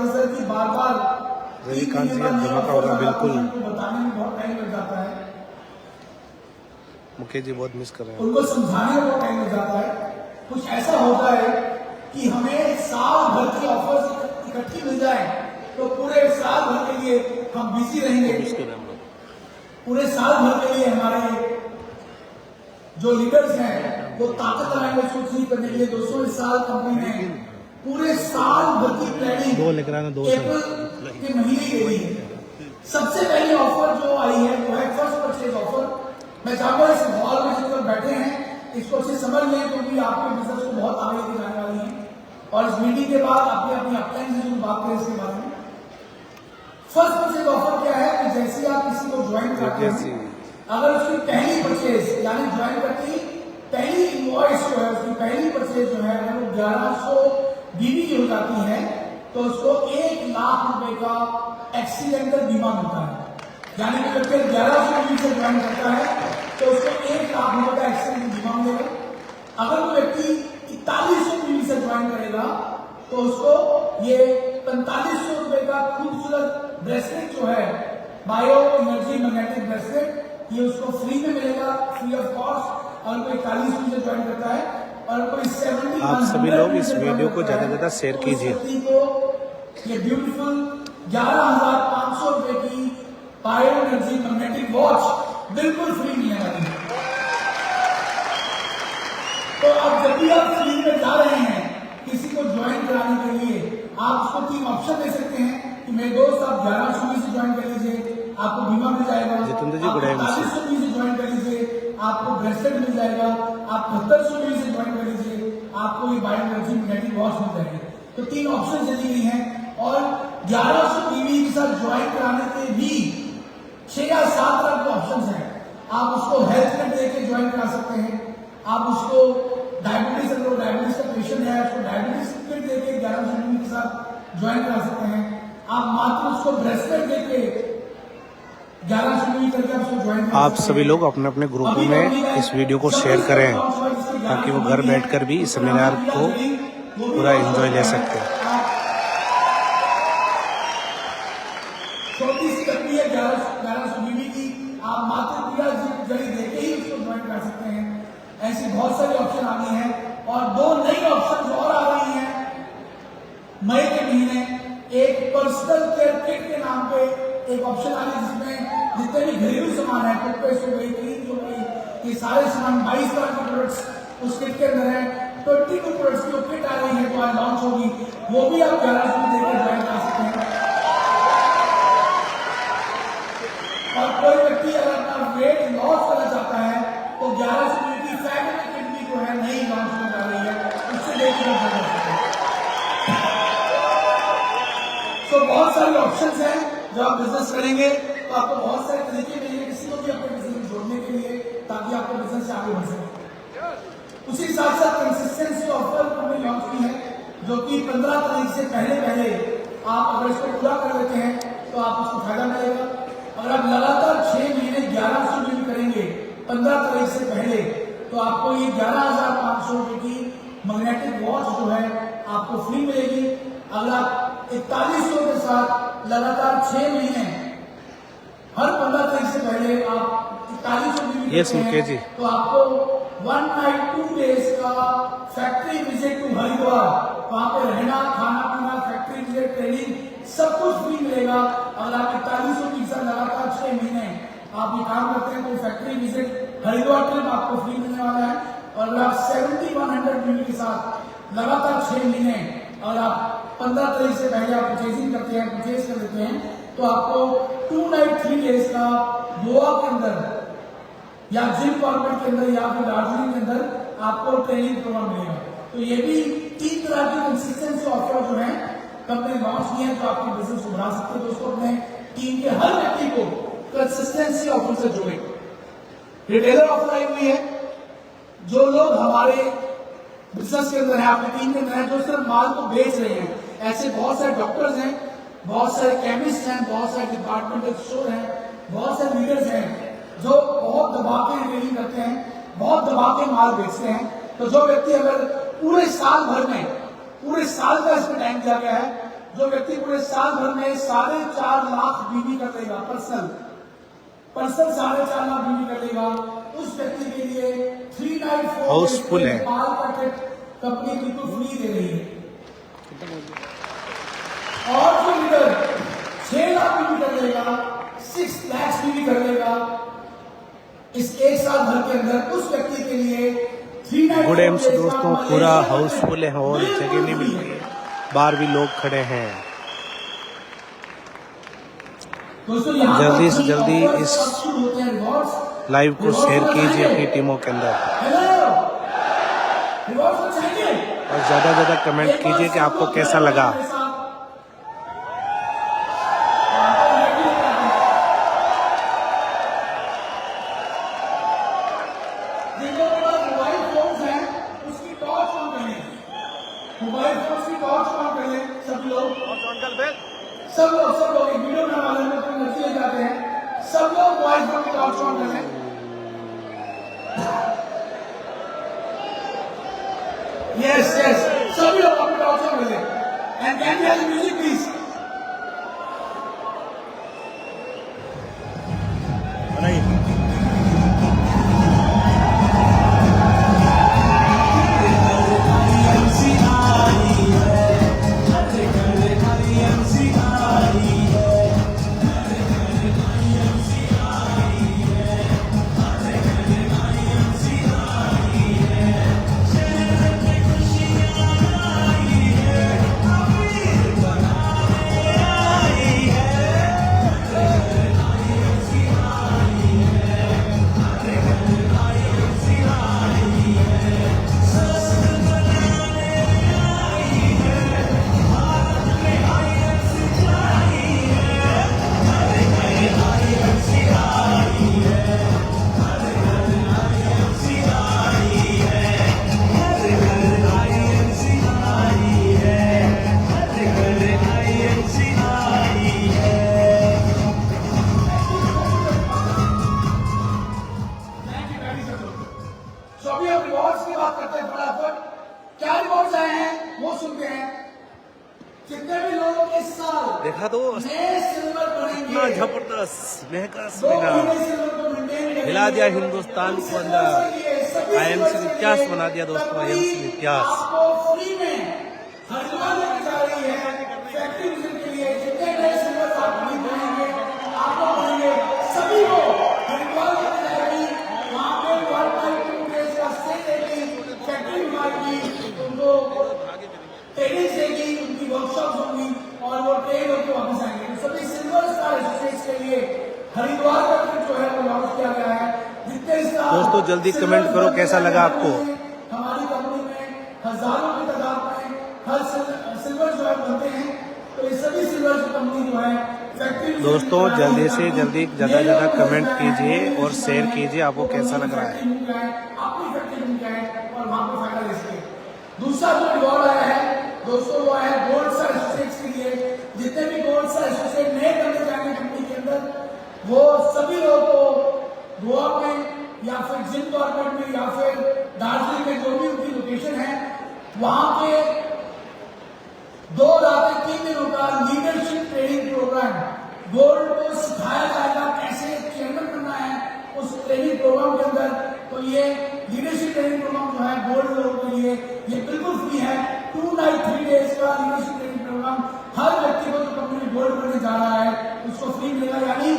सर की बार-बार रविकांत जी, अब धमाका होगा बिल्कुल। बताने में बहुत टाइम लग जाता है, मुकेश जी बहुत मिस कर रहे हैं। उनको समझाने में बहुत टाइम लग जाता है। कुछ ऐसा होता है कि हमें साल भर की ऑफर्स इकट्ठी मिल जाए तो पूरे साल भर के लिए हम बिजी रहेंगे। पूरे साल भर के लिए हमारे जो लीडर्स हैं वो ताकत लगाएंगे सोच नहीं करने के लिए। 200 साल कंपनी ने पूरे साल भर की प्लानिंग 2 लेकर आना, 2 अप्रैल के महीने के लिए। सबसे पहली ऑफर जो आई है वो है फर्स्ट परचेज ऑफर। मैं चाहूंगा इस हॉल में जो लोग बैठे हैं इसको अच्छे समझ लें, क्योंकि आपके बिजनेस को बहुत आगे लेके जाने वाली है और इस मीटिंग के बाद अपनी अपनी अपलाइन से जो बात करें इसके बारे में। फर्स्ट परचेज ऑफर क्या है कि जैसे आप किसी को ज्वाइन करते हैं, अगर उसकी पहली परचेज यानी ज्वाइन करती पहली इनवॉइस जो है, उसकी पहली परचेज जो है अगर वो 1100 बीबी की हो जाती है तो उसको 1 लाख रुपए का एक्सीडेंटल बीमा मिलता है। यानी कि व्यक्ति 1100 बीबी से ज्वाइन करता है तो उसको 1 लाख रुपए का एक्सीडेंटल बीमा मिलेगा। अगर वो व्यक्ति 4100 बीबी से ज्वाइन करेगा तो उसको ये 4500 रुपए का खूबसूरत ब्रेसलेट जो है बायो एनर्जी मैग्नेटिक ब्रेसलेट, ये उसको फ्री में मिलेगा, फ्री ऑफ कॉस्ट। और कोई 4100 से ज्वाइन करता है और कोई 70 आप सभी लोग इस वीडियो को ज्यादा से ज्यादा शेयर कीजिए। ये ब्यूटीफुल 11,500 रुपए की बायो एनर्जी मैग्नेटिक वॉच बिल्कुल फ्री मिलने वाली है। तो अब जब भी आप फ्री में जा रहे हैं किसी को ज्वाइन कराने के लिए, आप उसको 3 ऑप्शन दे सकते हैं कि मेरे दोस्त आप 1100 से ज्वाइन कर लीजिए, आपको बीमा मिल जाएगा। जितेंद्र जी, गुड इवनिंग। 4500 से ज्वाइन कर लीजिए, आपको ब्रेसलेट मिल जाएगा। आप 7200 से ज्वाइन कर लीजिए, आपको ये बायो एनर्जी मैग्नेटिक वॉच मिल जाएगी। तो 3 ऑप्शन दी गई हैं और 1100 बीवी के साथ ज्वाइन कराने के भी 6 या 7 तरह के ऑप्शन हैं। आप उसको हेल्थ किट देके ज्वाइन करा सकते हैं, आप उसको डायबिटीज अगर डायबिटीज का पेशेंट है उसको डायबिटीज किट देके 1100 बीवी के साथ ज्वाइन करा सकते हैं। आप मात्र उसको ब्रेसलेट देके 1100 बीवी करके आप उसको ज्वाइन करा। आप सभी लोग अपने अपने ग्रुप में इस वीडियो को शेयर करें ताकि वो घर बैठकर भी इस सेमिनार को पूरा एंजॉय ले सकते हैं। छोटी सी कंपनी है 1100 बीवी की, आप मात्र पूरा जड़ी देके ही उसको ज्वाइन कर सकते हैं। ऐसी बहुत सारे ऑप्शन आ गए हैं और 2 नई ऑप्शन और आ रही हैं मई के महीने। एक पर्सनल केयर किट के नाम पे एक ऑप्शन आ रही है जिसमें जितने भी घरेलू सामान है, टूथपेस्ट हो गई, क्रीम हो गई, ये सारे सामान 22 तरह के प्रोडक्ट्स उस किट के अंदर है। 22 प्रोडक्ट्स की किट आ रही है जो आज लॉन्च होगी, वो भी आप 1100 देकर ज्वाइन कर सकते हैं। और कोई व्यक्ति अगर अपना वेट लॉस करना चाहता है तो 1100 की फैमिली किट भी जो है नई लॉन्च होने जा रही है, उससे लेकर जा सकते हैं। तो बहुत सारे ऑप्शंस हैं जो आप बिजनेस करेंगे तो आपको बहुत सारे तरीके मिलेंगे किसी को भी अपने बिजनेस में जोड़ने के लिए, ताकि आपको बिजनेस से आगे बढ़ सके। उसी साथ साथ कंसिस्टेंसी ऑफर हमने लॉन्च की है जो कि 15 तारीख से पहले आप अगर इसको पूरा कर लेते हैं तो आप उसको फायदा मिलेगा। अगर आप लगातार 6 महीने 1100 बीवी करेंगे 15 तारीख से पहले तो आपको ये 11,500 रुपए की मैग्नेटिक वॉच जो है आपको फ्री मिलेगी। अगर आप 4100 के साथ लगातार 6 महीने हर 15 तारीख से पहले आप 4100 बीवी करते हैं तो आपको 1 नाइट 2 डेज का फैक्ट्री विजिट टू हरिद्वार, वहां पे रहना, खाना पीना, फैक्ट्री विजिट, ट्रेनिंग सब कुछ फ्री मिलेगा। अगर आप 4100 की साथ लगातार 6 महीने आप ये काम करते हैं तो फैक्ट्री विजिट हरिद्वार ट्रिप आपको फ्री मिलने वाला है। और अगर आप 7100 बीवी के साथ लगातार 6 महीने और आप 15 तारीख से पहले आप परचेजिंग करते हैं, परचेज कर देते हैं तो आपको 2 नाइट 3 डेज का गोवा के अंदर या जिम कॉर्बेट के अंदर या फिर दार्जिलिंग के अंदर आपको ट्रेनिंग प्रोग्राम मिलेगा। तो ये भी 3 तरह की कंसिस्टेंसी ऑफर जो है कंपनी लॉन्च की है जो आपके बिजनेस को बढ़ा सकते हैं। दोस्तों अपने टीम के हर व्यक्ति को कंसिस्टेंसी ऑफर से जोड़े। रिटेलर ऑफर आई हुई है, जो लोग हमारे बिजनेस के अंदर है, आपकी टीम के अंदर है, जो सिर्फ माल को बेच रहे हैं। ऐसे बहुत सारे डॉक्टर्स हैं, बहुत सारे केमिस्ट हैं, बहुत सारे डिपार्टमेंटल स्टोर हैं, बहुत सारे लीडर्स हैं जो बहुत दबा के डीलिंग करते हैं, बहुत दबा के माल बेचते हैं। तो जो व्यक्ति अगर पूरे साल भर में, पूरे साल का इसमें टाइम दिया गया है, जो व्यक्ति पूरे साल भर में 4.5 लाख बीवी कर लेगा, पर्सनल 4.5 लाख बीवी कर लेगा, उस व्यक्ति के लिए 3 नाइट 4 हाउसफुल है, माल का किट कंपनी बिल्कुल फ्री दे रही है। और जो लीडर 6 लाख बीवी कर लेगा, 6 लाख बीवी कर लेगा इस एक साल भर के अंदर, उस व्यक्ति के लिए 3 नाइट गुड एम्स दोस्तों पूरा हाउसफुल है और जगह नहीं मिल रही है, बाहर भी लोग खड़े हैं। जल्दी से जल्दी इस लाइव को शेयर कीजिए अपनी टीमों के अंदर और ज्यादा से ज्यादा कमेंट कीजिए कि आपको कैसा लगा। सब लोग एक वीडियो बनाने वाले में अपनी मर्जी ले जाते हैं, सब लोग वॉइस फोन की टॉर्च ऑन कर लें। यस यस, सभी लोग अपनी टॉर्च ऑन कर लें। And can we have the music please? देखा तो इतना जबरदस्त महकास मिला, हिला दिया हिंदुस्तान को अंदर। आईएमसी ने इतिहास बना दिया दोस्तों, आईएमसी ने इतिहास। वर्कशॉप होंगी और वो ट्रेन होकर वापस आएंगे। तो सभी सिल्वर स्टार एसोसिएट्स के लिए हरिद्वार का ट्रिप जो है वो लॉन्च किया गया है। जितने दोस्तों जल्दी कमेंट करो कैसा लगा आपको। हमारी कंपनी में हजारों की तादाद में हर सिल्वर जो है बनते हैं, तो ये सभी सिल्वर कंपनी जो है फैक्ट्री। दोस्तों जल्दी से जल्दी ज्यादा से ज्यादा कमेंट कीजिए और शेयर कीजिए आपको कैसा लग रहा है। अपनी फैक्ट्री में क्या है और वहां पर फायदा ले सके। दूसरा जो रिवॉर्ड आया है दोस्तों वो है गोल्ड स्टार एसोसिएट्स के लिए। जितने भी गोल्ड स्टार एसोसिएट नए करने जाएंगे कंपनी के अंदर, वो सभी लोगों को गोवा में या फिर जिम कॉर्पोरेट में या फिर दार्जिलिंग में जो भी उनकी लोकेशन है, वहां पे 2 रातें 3 दिनों का लीडरशिप ट्रेनिंग प्रोग्राम गोल्ड को सिखाया जाएगा कैसे चेयरमैन करना है उस ट्रेनिंग प्रोग्राम के अंदर। तो ये लीडरशिप ट्रेनिंग प्रोग्राम जो है गोल्ड लोगों के लिए ये बिल्कुल फ्री है। 2 नाइट 3 डेज का लीडरशिप ट्रेनिंग प्रोग्राम हर व्यक्ति को जो कंपनी गोल्ड करने जा रहा है उसको फ्री मिलेगा। यानी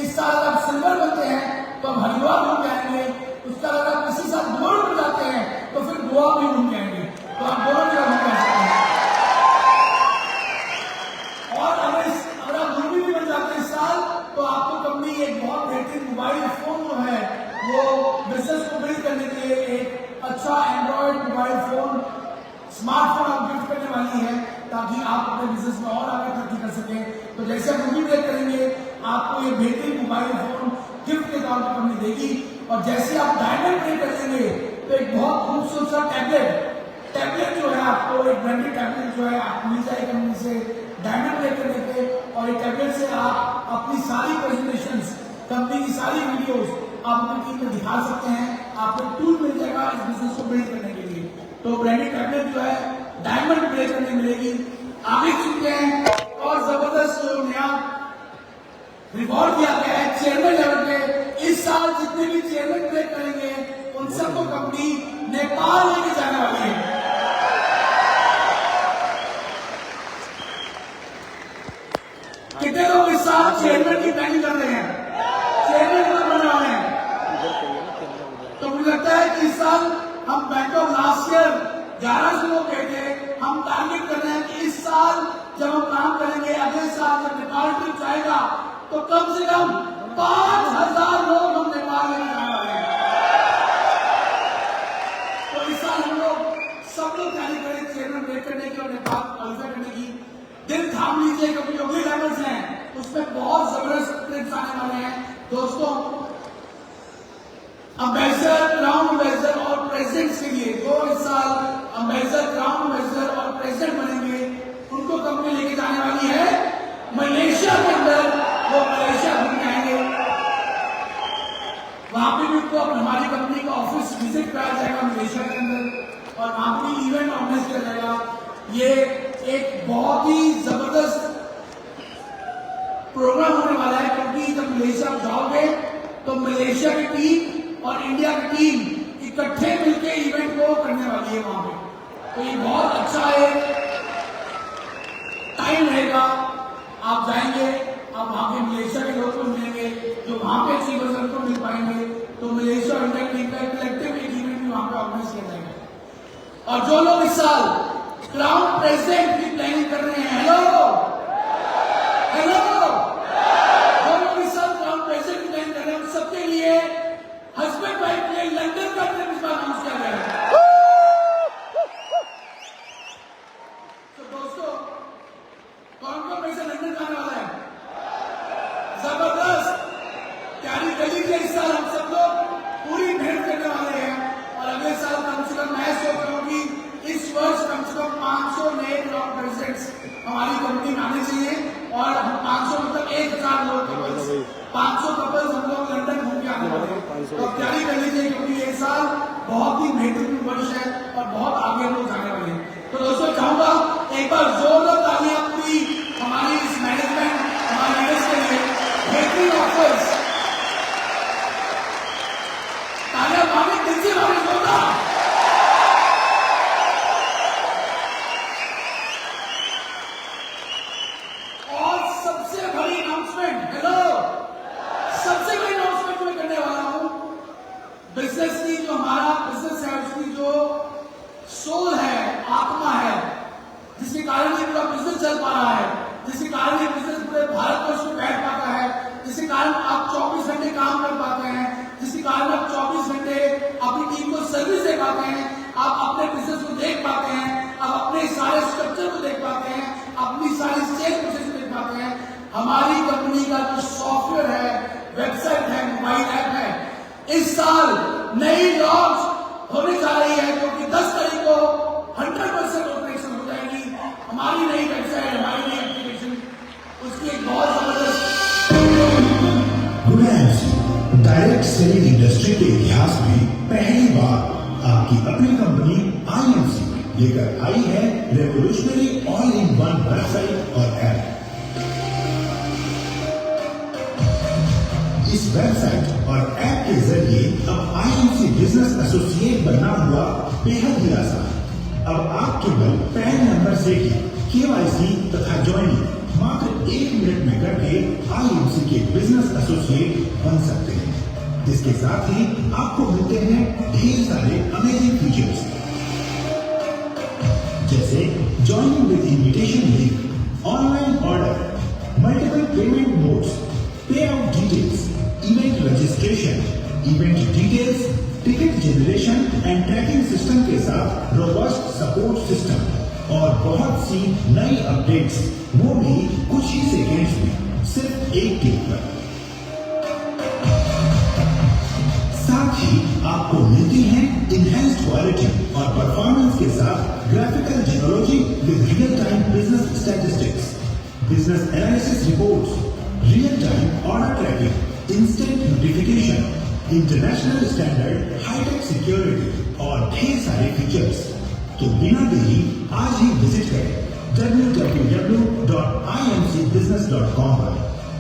इस साल आप सिल्वर बनते हैं तो हम हरिद्वार घूम जाएंगे, उसका अगर आप किसी साल गोल्ड बन जाते हैं तो फिर गोवा भी घूम जाएंगे, तो आप दोनों जगह घूम जा सकते हैं। और अगर आप मूवी भी बन जाते हैं इस साल तो आपको कंपनी एक बहुत बेहतरीन मोबाइल फोन जो है वो बिजनेस को बिल्ड करने के लिए एक अच्छा एंड्रॉइड मोबाइल फोन स्मार्टफोन आप गिफ्ट करने वाली है, ताकि आप अपने बिजनेस में और आगे तरक्की कर सकें। तो जैसे आप मूवी ब्रेक करेंगे आपको ये बेहतरीन मोबाइल फोन गिफ्ट के तौर पर कंपनी देगी। और जैसे आप डायमंड पे कर लेंगे तो एक बहुत खूबसूरत सा टैबलेट टैबलेट जो है आपको एक ब्रांडेड टैबलेट जो है आप मिल जाए कंपनी से डायमंड ब्रेक करने पे, और ये टैबलेट से आप अपनी सारी प्रेजेंटेशंस, कंपनी की सारी वीडियोस आप अपनी टीम में दिखा सकते हैं। आपको टूल मिल जाएगा इस बिजनेस को बिल्ड करने के लिए। तो ब्रांडेड टैबलेट जो है डायमंड ब्रेक करने मिलेगी। आगे चुके हैं और जबरदस्त जो नया रिवॉर्ड दिया गया है चेयरमैन लेवल पे। इस साल जितने भी चेयरमैन ब्रेक करेंगे उन सबको कंपनी नेपाल लेके जाने वाली है। कितने लोग इस साल चेयरमैन की प्लानिंग कर रहे हैं, चेयरमैन बनने वाले हैं? तो मुझे लगता है कि इस साल हम बैंक ऑफ लास्ट ईयर 1100 लोग गए थे, हम टारगेट कर रहे हैं कि इस साल जब हम काम करेंगे, अगले साल जब नेपाल ट्रिप जाएगा तो कम से कम 5000 लोग हम नेपाल में जाने वाले हैं। तो इस साल हम लोग सब लोग तैयारी करें चेयरमैन ब्रेक करने की और नेपाल क्वालिफाई करने की। दिल थाम लीजिए क्योंकि जो भी लेवल्स हैं उसमें बहुत जबरदस्त ट्रिप्स आने वाले हैं दोस्तों। अम्बेसडर, क्राउन अम्बेसडर और प्रेसिडेंट के लिए जो इस साल अम्बेसडर, क्राउन अम्बेसडर और प्रेसिडेंट बनेंगे उनको कंपनी लेके जाने वाली है मलेशिया के अंदर। वो मलेशिया घूम के आएंगे, वहां पे भी उनको हमारी कंपनी का ऑफिस विजिट कराया जाएगा मलेशिया के अंदर, और वहां पे इवेंट ऑर्गेनाइज किया जाएगा। ये एक बहुत ही जबरदस्त प्रोग्राम होने वाला है क्योंकि जब मलेशिया आप जाओगे तो मलेशिया की टीम और इंडिया की टीम इकट्ठे मिलकर इवेंट को करने वाली है वहां पे। तो ये बहुत अच्छा एक टाइम रहेगा। आप जाएंगे, आप वहां के मलेशिया के लोग को मिलेंगे, जो वहां पे अचीवर्स उनको मिल पाएंगे। तो मलेशिया और इंडिया टीम का कलेक्टिव एक इवेंट भी वहां पे ऑर्गेनाइज किया जाएगा। और जो लोग इस साल क्राउन प्रेसिडेंट की प्लानिंग कर रहे हैं, हेलो हेलो, जो लोग इस साल क्राउन प्रेसिडेंट की प्लानिंग कर रहे हैं उन सबके लिए हस्बैंड वाइफ के लिए लंदन का ट्रिप इस बार अनाउंस किया गया है। तो दोस्तों कौन कौन पैसे लंदन जाने वाला है? जबरदस्त तैयारी कर लीजिए। इस साल हम सब लोग पूरी मेहनत करने वाले हैं और अगले साल कम से कम मैं सोच रहा हूँ कि इस वर्ष कम से कम 500 नए क्राउन प्रेसिडेंट्स हमारी कंपनी में आने चाहिए, और हम 500 मतलब 1000 लोग, 500 कपल्स हम लोग लंदन घूम के आने वाले हैं। तो तैयारी कर लीजिए क्योंकि ये साल बहुत ही महत्वपूर्ण वर्ष है और बहुत आगे हम लोग जाने वाले हैं। तो दोस्तों चाहूंगा एक बार जोरदार तालियां पूरी हमारी इस मैनेजमेंट, हमारे लीडर्स के लिए। बेहतरीन ऑफर्स, तालियां मांगे दिल से मांगे जोरदार। और सबसे बड़ी अनाउंसमेंट, हेलो, सबसे बड़ी अनाउंसमेंट मैं करने वाला हूं। बिजनेस की जो हमारा बिजनेस है उसकी जो सोल है, आत्मा है, जिसके कारण ये पूरा बिजनेस चल पा रहा है, जिसके कारण ये बिजनेस पूरे भारतवर्ष में बैठ पाता है, जिसके कारण आप 24 घंटे काम कर पाते हैं, जिसके कारण आप 24 घंटे अपनी टीम को सर्विस दे पाते हैं, आप अपने बिजनेस को देख पाते हैं, आप अपने सारे स्ट्रक्चर को देख पाते हैं, अपनी सारी सेल प्रोसेस को देख पाते हैं। हमारी कंपनी का जो सॉफ्टवेयर है, वेबसाइट है, मोबाइल ऐप है, इस साल नई लॉन्च होने जा रही है क्योंकि 10 तारीख को 100% ऑपरेशन हो जाएगी। हमारी नई वेबसाइट, हमारी नई एप्लीकेशन, उसकी एक बहुत जबरदस्त डायरेक्ट सेलिंग इंडस्ट्री के इतिहास में पहली बार आपकी अपनी कंपनी आईएमसी लेकर आई है revolutionary all in one website और ऐप। इस वेबसाइट और ऐप के जरिए अब आईएमसी बिजनेस एसोसिएट बनना हुआ बेहद ही आसान। अब आप केवल पैन नंबर से ही केवाईसी तथा ज्वाइनिंग मात्र 1 मिनट में करके आईएमसी के बिजनेस एसोसिएट बन सकते हैं। इसके साथ ही आपको मिलते हैं ढेर सारे अमेजिंग फीचर्स जैसे joining with invitation link, online order, multiple payment modes, pay out details, event registration, event details, ticket generation and tracking system के साथ रोबस्ट सपोर्ट सिस्टम और बहुत सी नई अपडेट्स, वो भी कुछ ही सेकेंड्स में, सिर्फ एक क्लिक पर। साथ ही ही आपको मिलती हैं इनहेंस्ड क्वालिटी और परफॉर्मेंस के साथ graphical technology with real time business statistics, business analysis reports, real time order tracking, instant notification, international standard, hitech security और ढेर सारे फीचर्स। तो बिना देरी आज ही विजिट करें www.imcbusiness.com पर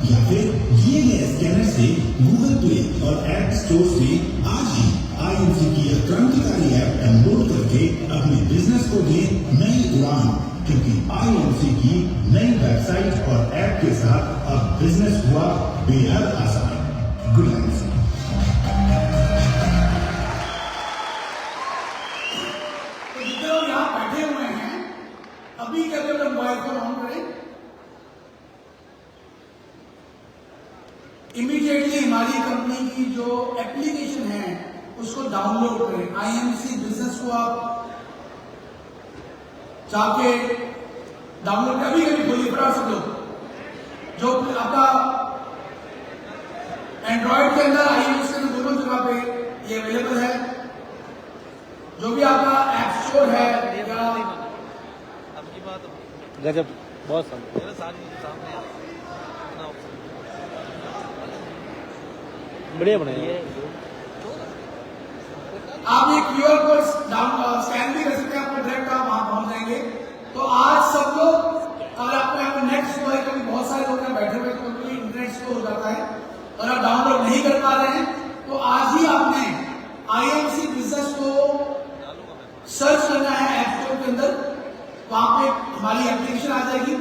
या फिर दिए गए स्कैनर से गूगल प्ले और ऐप स्टोर से आज ही IMC की यह क्रांतिकारी ऐप डाउनलोड करके अपने बिजनेस को दें नई उड़ान, क्योंकि IMC की नई वेबसाइट और ऐप के साथ अब बिजनेस हुआ बेहद आसान। Good IMC। अभी क्या करें, मोबाइल फोन ऑन करें, इमीडिएटली हमारी कंपनी की जो एप्लीकेशन है उसको डाउनलोड करें। IMC बिजनेस को आप जाके डाउनलोड कर, अभी खोलिए फटाफट से लोग। जो आपका एंड्रॉइड के अंदर IMC के दोनों जगह पे ये अवेलेबल है। जो भी आपका ऐप स्टोर है या गजब, बहुत बढ़िया बनाया। आप ये QR कोड स्कैन भी कर सकते हैं, आपको डायरेक्ट आप वहां पहुंच जाएंगे। तो आज सब लोग, अगर आपको यहाँ पर नेट स्लो है, क्योंकि बहुत सारे लोग यहाँ बैठे हुए तो इंटरनेट स्लो हो जाता है और आप डाउनलोड नहीं कर पा रहे हैं, तो आज ही आपने IMC बिजनेस को सर्च करना है ऐप स्टोर के अंदर। वहां पे हमारी एप्लीकेशन आ जाएगी,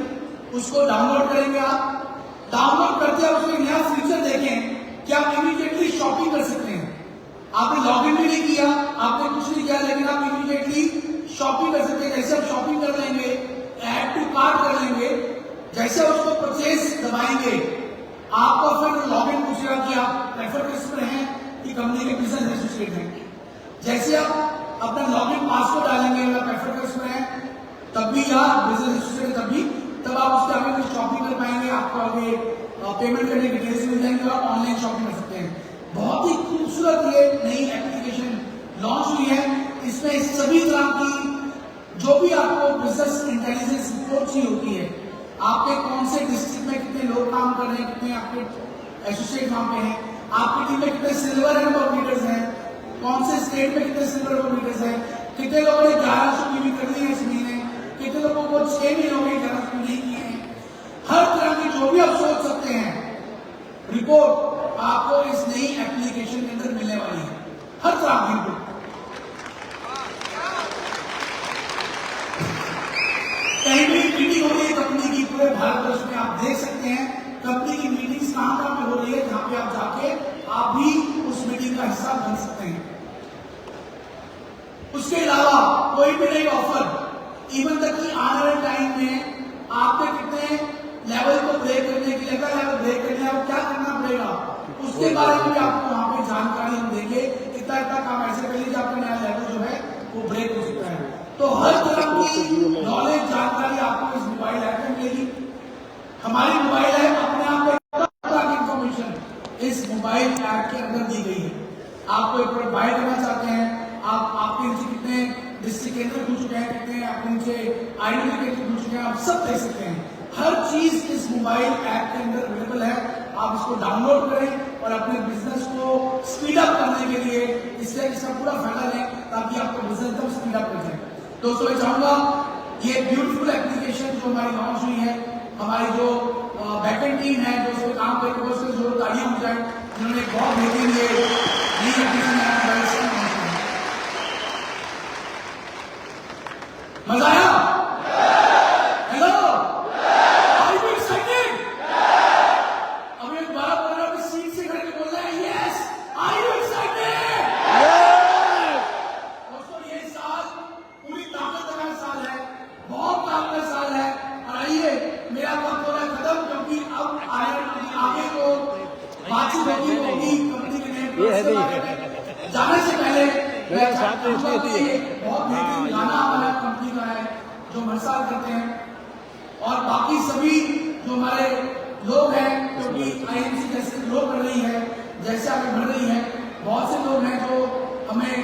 उसको डाउनलोड करेंगे। आप डाउनलोड करते हैं, उसमें नया फीचर देखें कि आप इमीडिएटली शॉपिंग कर सकते हैं। आपने लॉगिन भी नहीं किया, आपने कुछ नहीं किया, लेकिन आप इमीडिएटली शॉपिंग कर सकते हैं। जैसे आप शॉपिंग कर लेंगे, ऐड टू कार्ट कर लेंगे, जैसे उसको परचेज दबाएंगे, आपको फिर लॉगिन पूछेगा कि आप प्रेफर कस्टमर हैं कि कंपनी के बिजनेस एसोसिएट हैं। जैसे आप अपना लॉगिन पासवर्ड डालेंगे, अगर प्रेफर कस्टमर हैं तब भी, या बिजनेस एसोसिएट तब भी, तब आप उसके आगे कुछ शॉपिंग कर पाएंगे। आपको आगे पेमेंट करने की डिटेल्स मिल जाएंगे और ऑनलाइन शॉपिंग कर सकते हैं। बहुत ही खूबसूरत ये नई एप्लीकेशन लॉन्च हुई है। इसमें सभी तरह की जो भी आपको बिजनेस इंटेलिजेंस रिपोर्ट चाहिए होती है, आपके कौन से डिस्ट्रिक्ट में कितने लोग काम कर रहे हैं, कितने आपके एसोसिएट वहां पे हैं, आपकी टीम में कितने सिल्वर एंड गोल्ड लीडर्स हैं, कौन से स्टेट में कितने सिल्वर गोल्ड लीडर्स हैं, कितने लोगों ने 1100 टीवी कर ली है इस महीने, कितने लोगों को 6 महीनों में 1100 नहीं किए हैं। हर तरह की जो भी आप सोच सकते हैं रिपोर्ट आपको इस नई एप्लीकेशन के अंदर मिलने वाली है। हर तरह की रिपोर्ट। कहीं भी मीटिंग हो रही है कंपनी की, पूरे भारतवर्ष में आप देख सकते हैं कंपनी की मीटिंग्स कहां कहां पे हो रही है, जहां पे आप जाके आप भी उस मीटिंग का हिस्सा बन सकते हैं। उसके अलावा कोई भी नई ऑफर, इवन तक कि आने वाले टाइम में आपके कितने लेवल को ब्रेक करने के लिए, अगर लेवल ब्रेक करना है वो क्या करना पड़ेगा, उसके बारे में भी आपको वहां पे जानकारी हम देंगे। इतना इतना काम ऐसे कर लीजिए, आपका नया लेवल जो है वो ब्रेक हो सकता है। तो हर तरह की नॉलेज, जानकारी आपको इस मोबाइल ऐप में मिलेगी। हमारी मोबाइल ऐप अपने आप में इंफॉर्मेशन इस मोबाइल ऐप के अंदर दी गई है। आपको एक बाय करना चाहते हैं, आपके नीचे कितने डिस्ट्रिक्ट केंद्र खुल चुके हैं, कितने आपके नीचे आईडी केंद्र खुल चुके हैं, आप सब देख सकते हैं। हर चीज इस मोबाइल ऐप के अंदर अवेलेबल है। आप इसको डाउनलोड करें और अपने बिजनेस को स्पीड अप करने के लिए इसका पूरा फायदा लें, ताकि आपका बिजनेस एकदम स्पीड अप कर जाए। दोस्तों मैं चाहूंगा ये ब्यूटीफुल एप्लीकेशन जो हमारी लॉन्च हुई है, हमारी जो बैकएंड टीम है जो उसमें काम करके उससे जो तालियां हो जाए, जिन्होंने बहुत बेहतरीन ये नई एप्लीकेशन मजा आया। Hello, are you excited? अब एक बार बोलना, अपनी सीट से खड़े के बोलना है यस, आर यू एक्साइटेड? दोस्तों ये साल पूरी ताकत का साल है, बहुत ताकत का साल है। और आइए, मेरा वक्त हो रहा है खत्म, क्योंकि अब आगे को बातचीत होगी कंपनी के नए जाने से पहले बहुत बेहतरीन गाना हमारा कंपनी का है जो हर साल करते हैं, और बाकी सभी जो हमारे लोग हैं, क्योंकि IMC जैसे ग्रो कर रही है, जैसे आगे बढ़ रही है, बहुत से लोग हैं जो हमें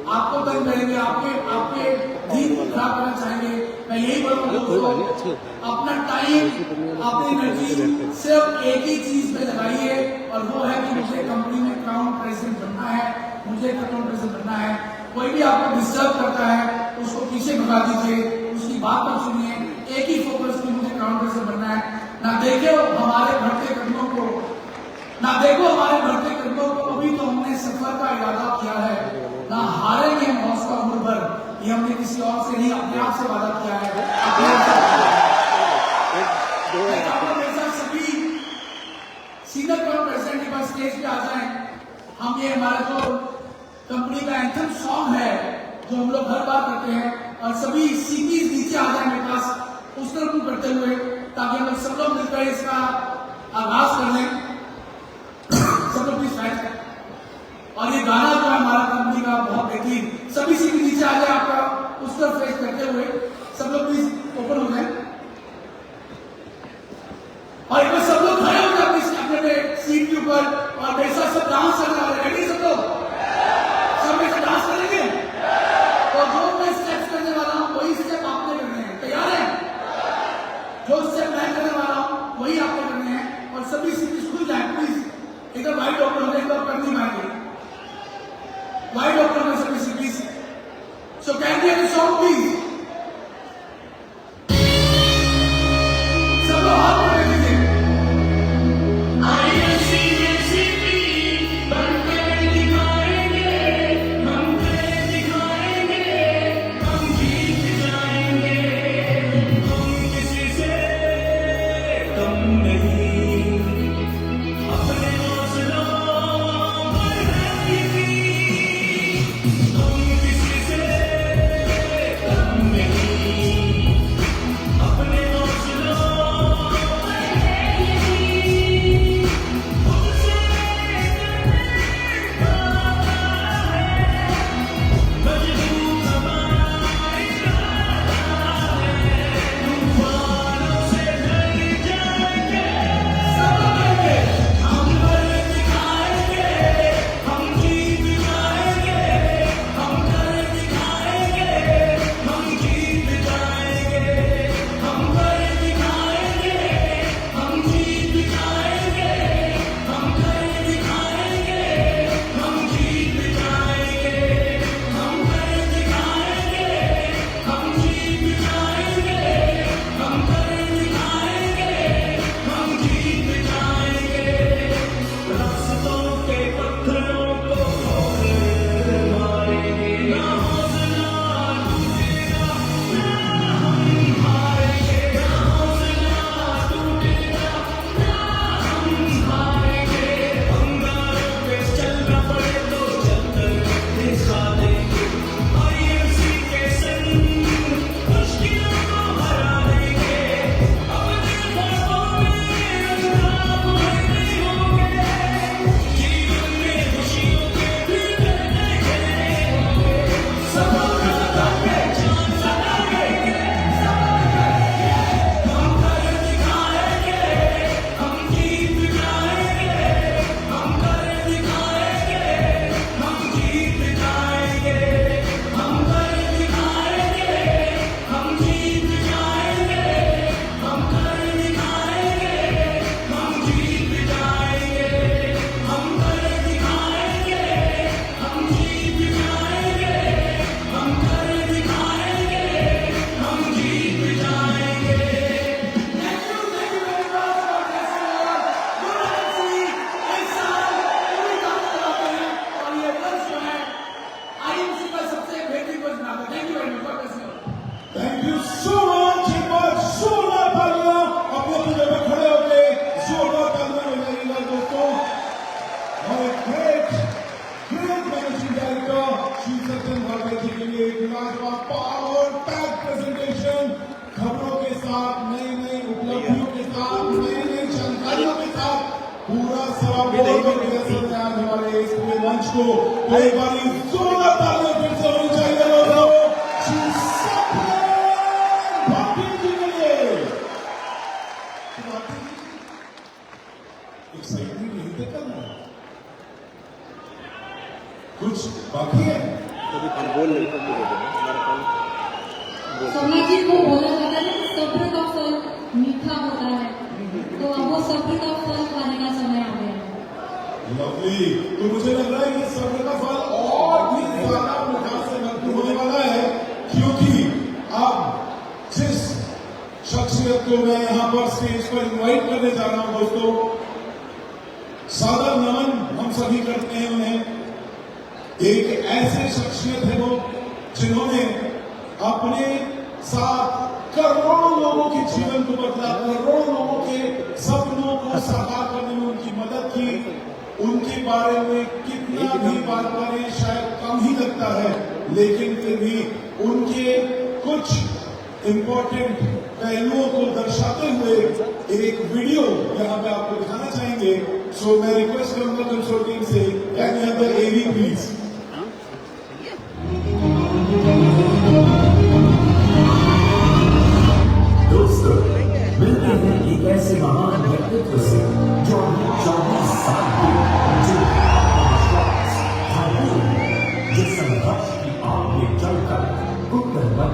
आपको तंग करेंगे, आपके दिन खराब करना चाहेंगे। मैं यही बोलूंगा दोस्तों, अपना टाइम, अपनी एनर्जी सिर्फ एक ही चीज पे लगाइए और वो है कि मुझे कंपनी में क्राउन प्रेसिडेंट बनना है, मुझे क्राउन प्रेसिडेंट बनना है। कोई भी आपको डिस्टर्ब करता है उसको पीछे भगा दीजिए, उसकी बात मत सुनिए, एक ही फोकस की मुझे क्राउन प्रेसिडेंट बनना है। ना देखो हमारे बढ़ते कदमों को, ना देखो हमारे बढ़ते कदमों को, अभी तो हमने सफर का इरादा किया है, ना हारेंगे हम हौसला मुड़भर, ये हमने किसी और से नहीं अपने आप से वादा किया है। सभी सीनियर क्राउन प्रेसिडेंट के पास स्टेज पे आ जाएं। हम ये हमारा जो कंपनी का एंथम सॉन्ग है जो हम लोग हर बार करते हैं, और सभी सीपीज नीचे आ जाए मेरे पास उस तरफ को करते हुए, ताकि हम लोग सब लोग मिलकर इसका आगाज कर लें। सब लोग प्लीज फाइट करें। और ये गाना जो है हमारा कंपनी का बहुत बेहतरीन, सभी सीपी नीचे आ जाए आपका उस तरफ फेस करते हुए, सब लोग प्लीज ओपन हो जाए। और एक बार सब लोग खड़े हो जाए अपने सीट के ऊपर और मेरे साथ सब डांस करने वाले रेडी सब लोग, सब मेरे साथ डांस करेंगे। तो जो मैं स्टेप्स करने वाला हूं वही स्टेप आपने करने हैं, तैयार है? जो स्टेप मैं करने वाला हूं वही आपने करने हैं। और सभी सीट खुल जाए प्लीज, इधर वाइड ओपन हो जाए, इधर कर नहीं पाएंगे, वाइड ओपन हो सभी seat please. So can be any song please, सब लोग हाथ में दीजिए। पूरा हमारे इस पूरे मंच को एक बार जोरदार तालियां फिर से होनी चाहिए लोगों जी के लिए। एक्साइटमेंट यही तक करना है। कुछ बाकी है? सोमनाथ जी को बोला जाता है सब्र का फल मीठा होता है, तो अब वो सब्र का फल खाने का समय आ गया है। लवली, तो मुझे लग रहा है कि सब्र का फल और भी ज्यादा मिठास से भरपूर होने वाला है, क्योंकि अब जिस शख्सियत को मैं यहाँ पर स्टेज पर इनवाइट करने जा रहा हूँ दोस्तों, सादर नमन हम सभी करते हैं उन्हें। एक ऐसे शख्सियत है वो जिन्होंने अपने साथ करोड़ों लोगों के जीवन को बदला, करोड़ों लोगों के सपनों को साकार करने में उनकी मदद की। उनके बारे में कितना भी बात करें शायद कम ही लगता है, लेकिन फिर भी उनके कुछ इंपॉर्टेंट पहलुओं को दर्शाते हुए एक वीडियो यहाँ पे आपको दिखाना चाहेंगे। सो मैं रिक्वेस्ट करूंगा कंट्रोल टीम से, can we have the AV please. दोस्तों, मिलते हैं एक ऐसे महान व्यक्तित्व से जो 24 साल की जिस संघर्ष की आग में जलकर कुंदन बन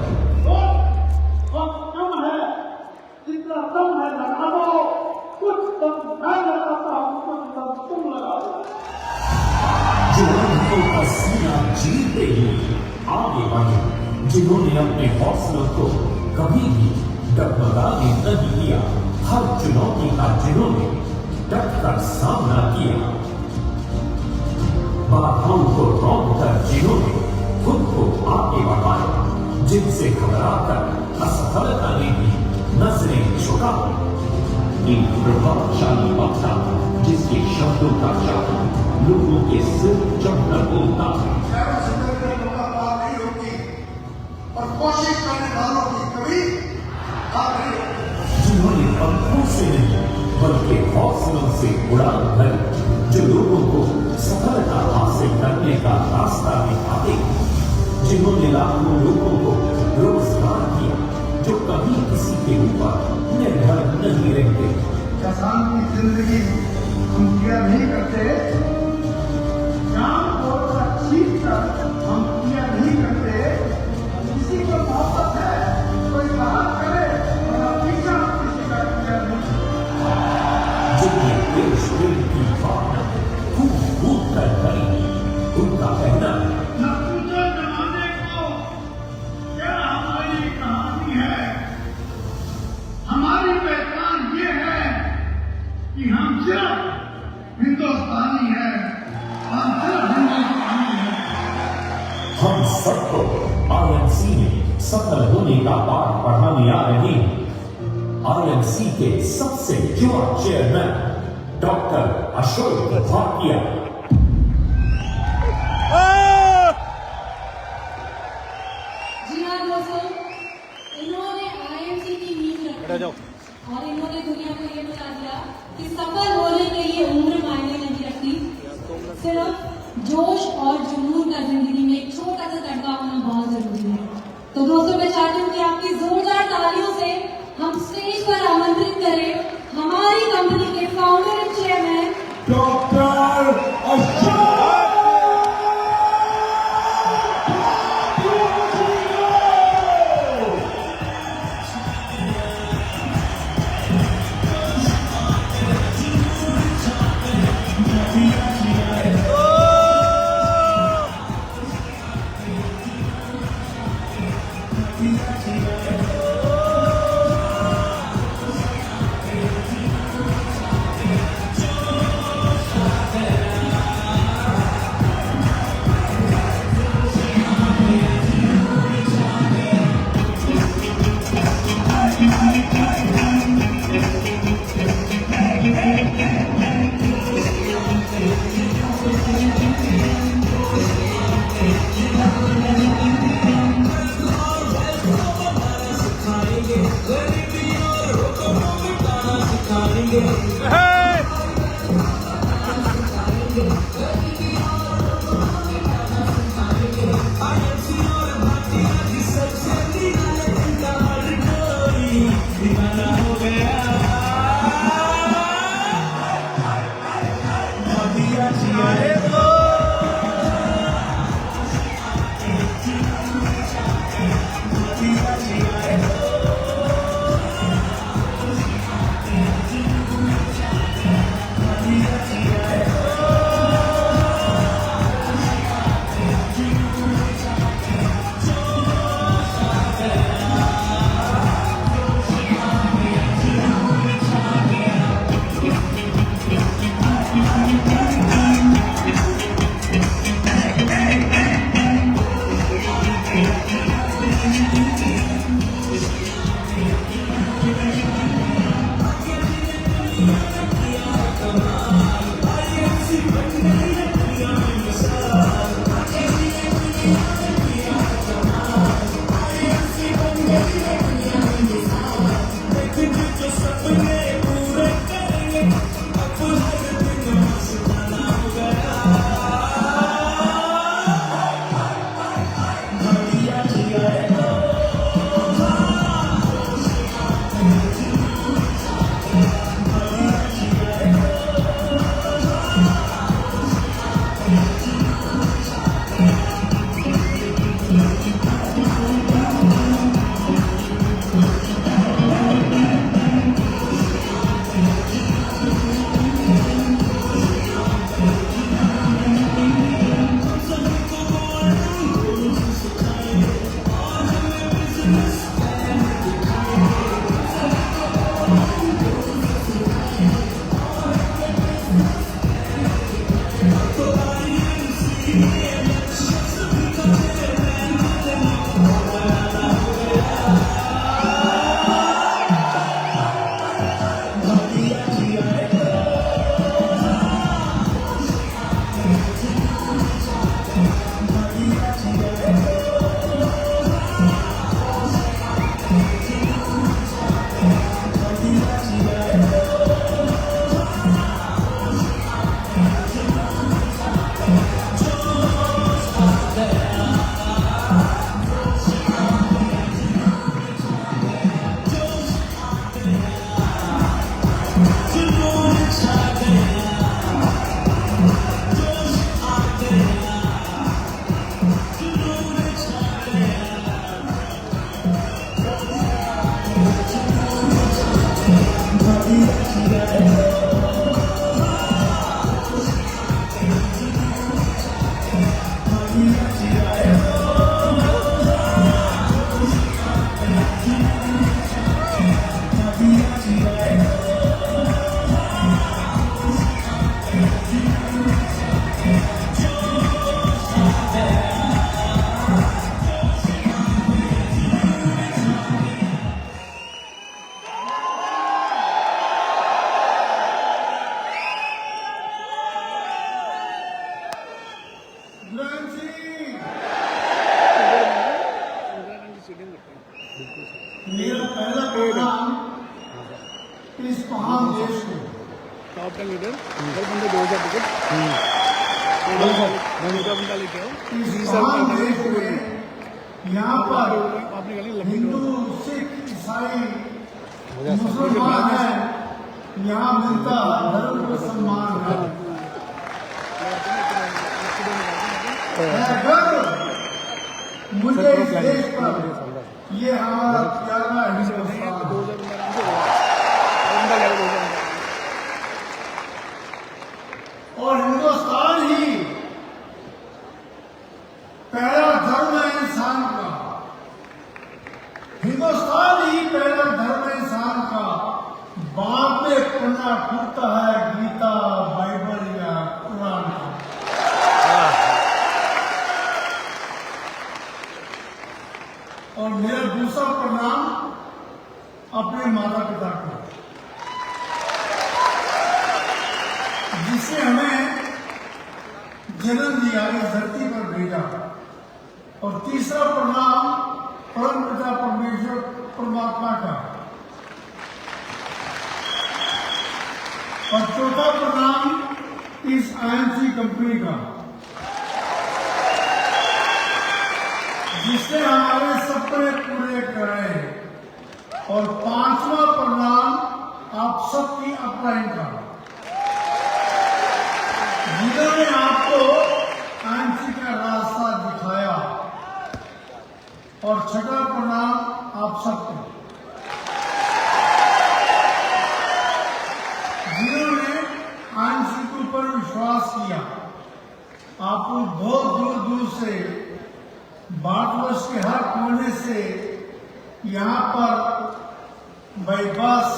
जितना दम है लगा दो, कुछ दम मैं लगाता हूँ, कुछ दम तुम लगा दो। जिन्होंने का सीना चीरते ही आगे बढ़े, जिन्होंने अपने हौसलों को कभी भी डगमगाने नहीं दिया, हर चुनौती का जिन्होंने डटकर सामना किया, बाधाओं को तोड़कर जिन्होंने खुद को आगे बढ़ाया, जिनसे घबराकर असफलता ने भी नजरें झुका, एक प्रभावशाली वक्ता जिसके शब्दों का जादू लोगों के सिर चढ़कर बोलता है। नहीं होती और कोशिश करने वालों की कभी हार नहीं होती। जिन्होंने पंखों से नहीं बल्कि हौसलों से उड़ान भरी, जो लोगों को सफलता हासिल करने का रास्ता दिखाते, जिन्होंने लाखों लोगों को रोजगार दिया, जो कभी किसी के ऊपर निर्भर नहीं रहते। किसान की जिंदगी हम किया नहीं करते, जान और चीज कर हम किया नहीं करते। किसी को मोहब्बत है कोई बात करे और पीछा किसी का किया नहीं। जिनके देश प्रेम की भावना खूब खूब कर करी, उनका कहना है, न पूछो जमाने को क्या हमारी कहानी है। हमारी पहचान ये है कि हम सिर्फ हिंदुस्तानी हैं, हम सिर्फ हिंदुस्तानी हैं। हम सबको आईएमसी में सफल होने का पाठ पढ़ाने आ रहे हैं। आईएमसी के सबसे युवा चेयरमैन डॉक्टर अशोक भाटिया। जी हाँ दोस्तों, इन्होंने आईएमसी की नींव रखी और इन्होंने दुनिया को ये बता दिया कि सफल होने के लिए उम्र मायने नहीं रखती, सिर्फ जोश और जुनून का जिंदगी में एक छोटा सा तड़का होना बहुत जरूरी है। तो दोस्तों, मैं चाहती हूँ कि आपकी जोरदार तालियों से हम स्टेज पर आमंत्रित करें हमारी कंपनी के founder and chairman doctor Ashok. मेरा पहला प्रोग्राम इस महान देश में टॉप 10 लीडर 2000 टिकट बंदा लेके आओ इस महान देश में यहाँ पर आपने गाली हिंदू सिख ईसाई मुसलमान है, यहाँ मिलता धर्म को सम्मान है गर्व मुझे इस देश पर ये हमारा प्यारा हिंदुस्तान और हिंदुस्तान ही पहला धर्म है इंसान का, हिंदुस्तान ही पहला धर्म है इंसान का। बाद में पढ़ना खुलता है गीता बाइबल या कुरान का। और मेरा दूसरा प्रणाम अपने माता पिता को, जिससे हमें जन्म दिया, इस धरती पर भेजा। और तीसरा प्रणाम परम पिता परमेश्वर परमात्मा का। और चौथा प्रणाम इस IMC कंपनी का, जिसने हमारे सपने पूरे करे। और पांचवा प्रणाम आप सबकी अपलाइन का, जिन्होंने आपको IMC का रास्ता दिखाया। और छठा प्रणाम आप सबको, जिन्होंने IMC के ऊपर विश्वास किया। आपको बहुत दूर दूर से, भारतवर्ष के हर कोने से यहाँ पर by bus,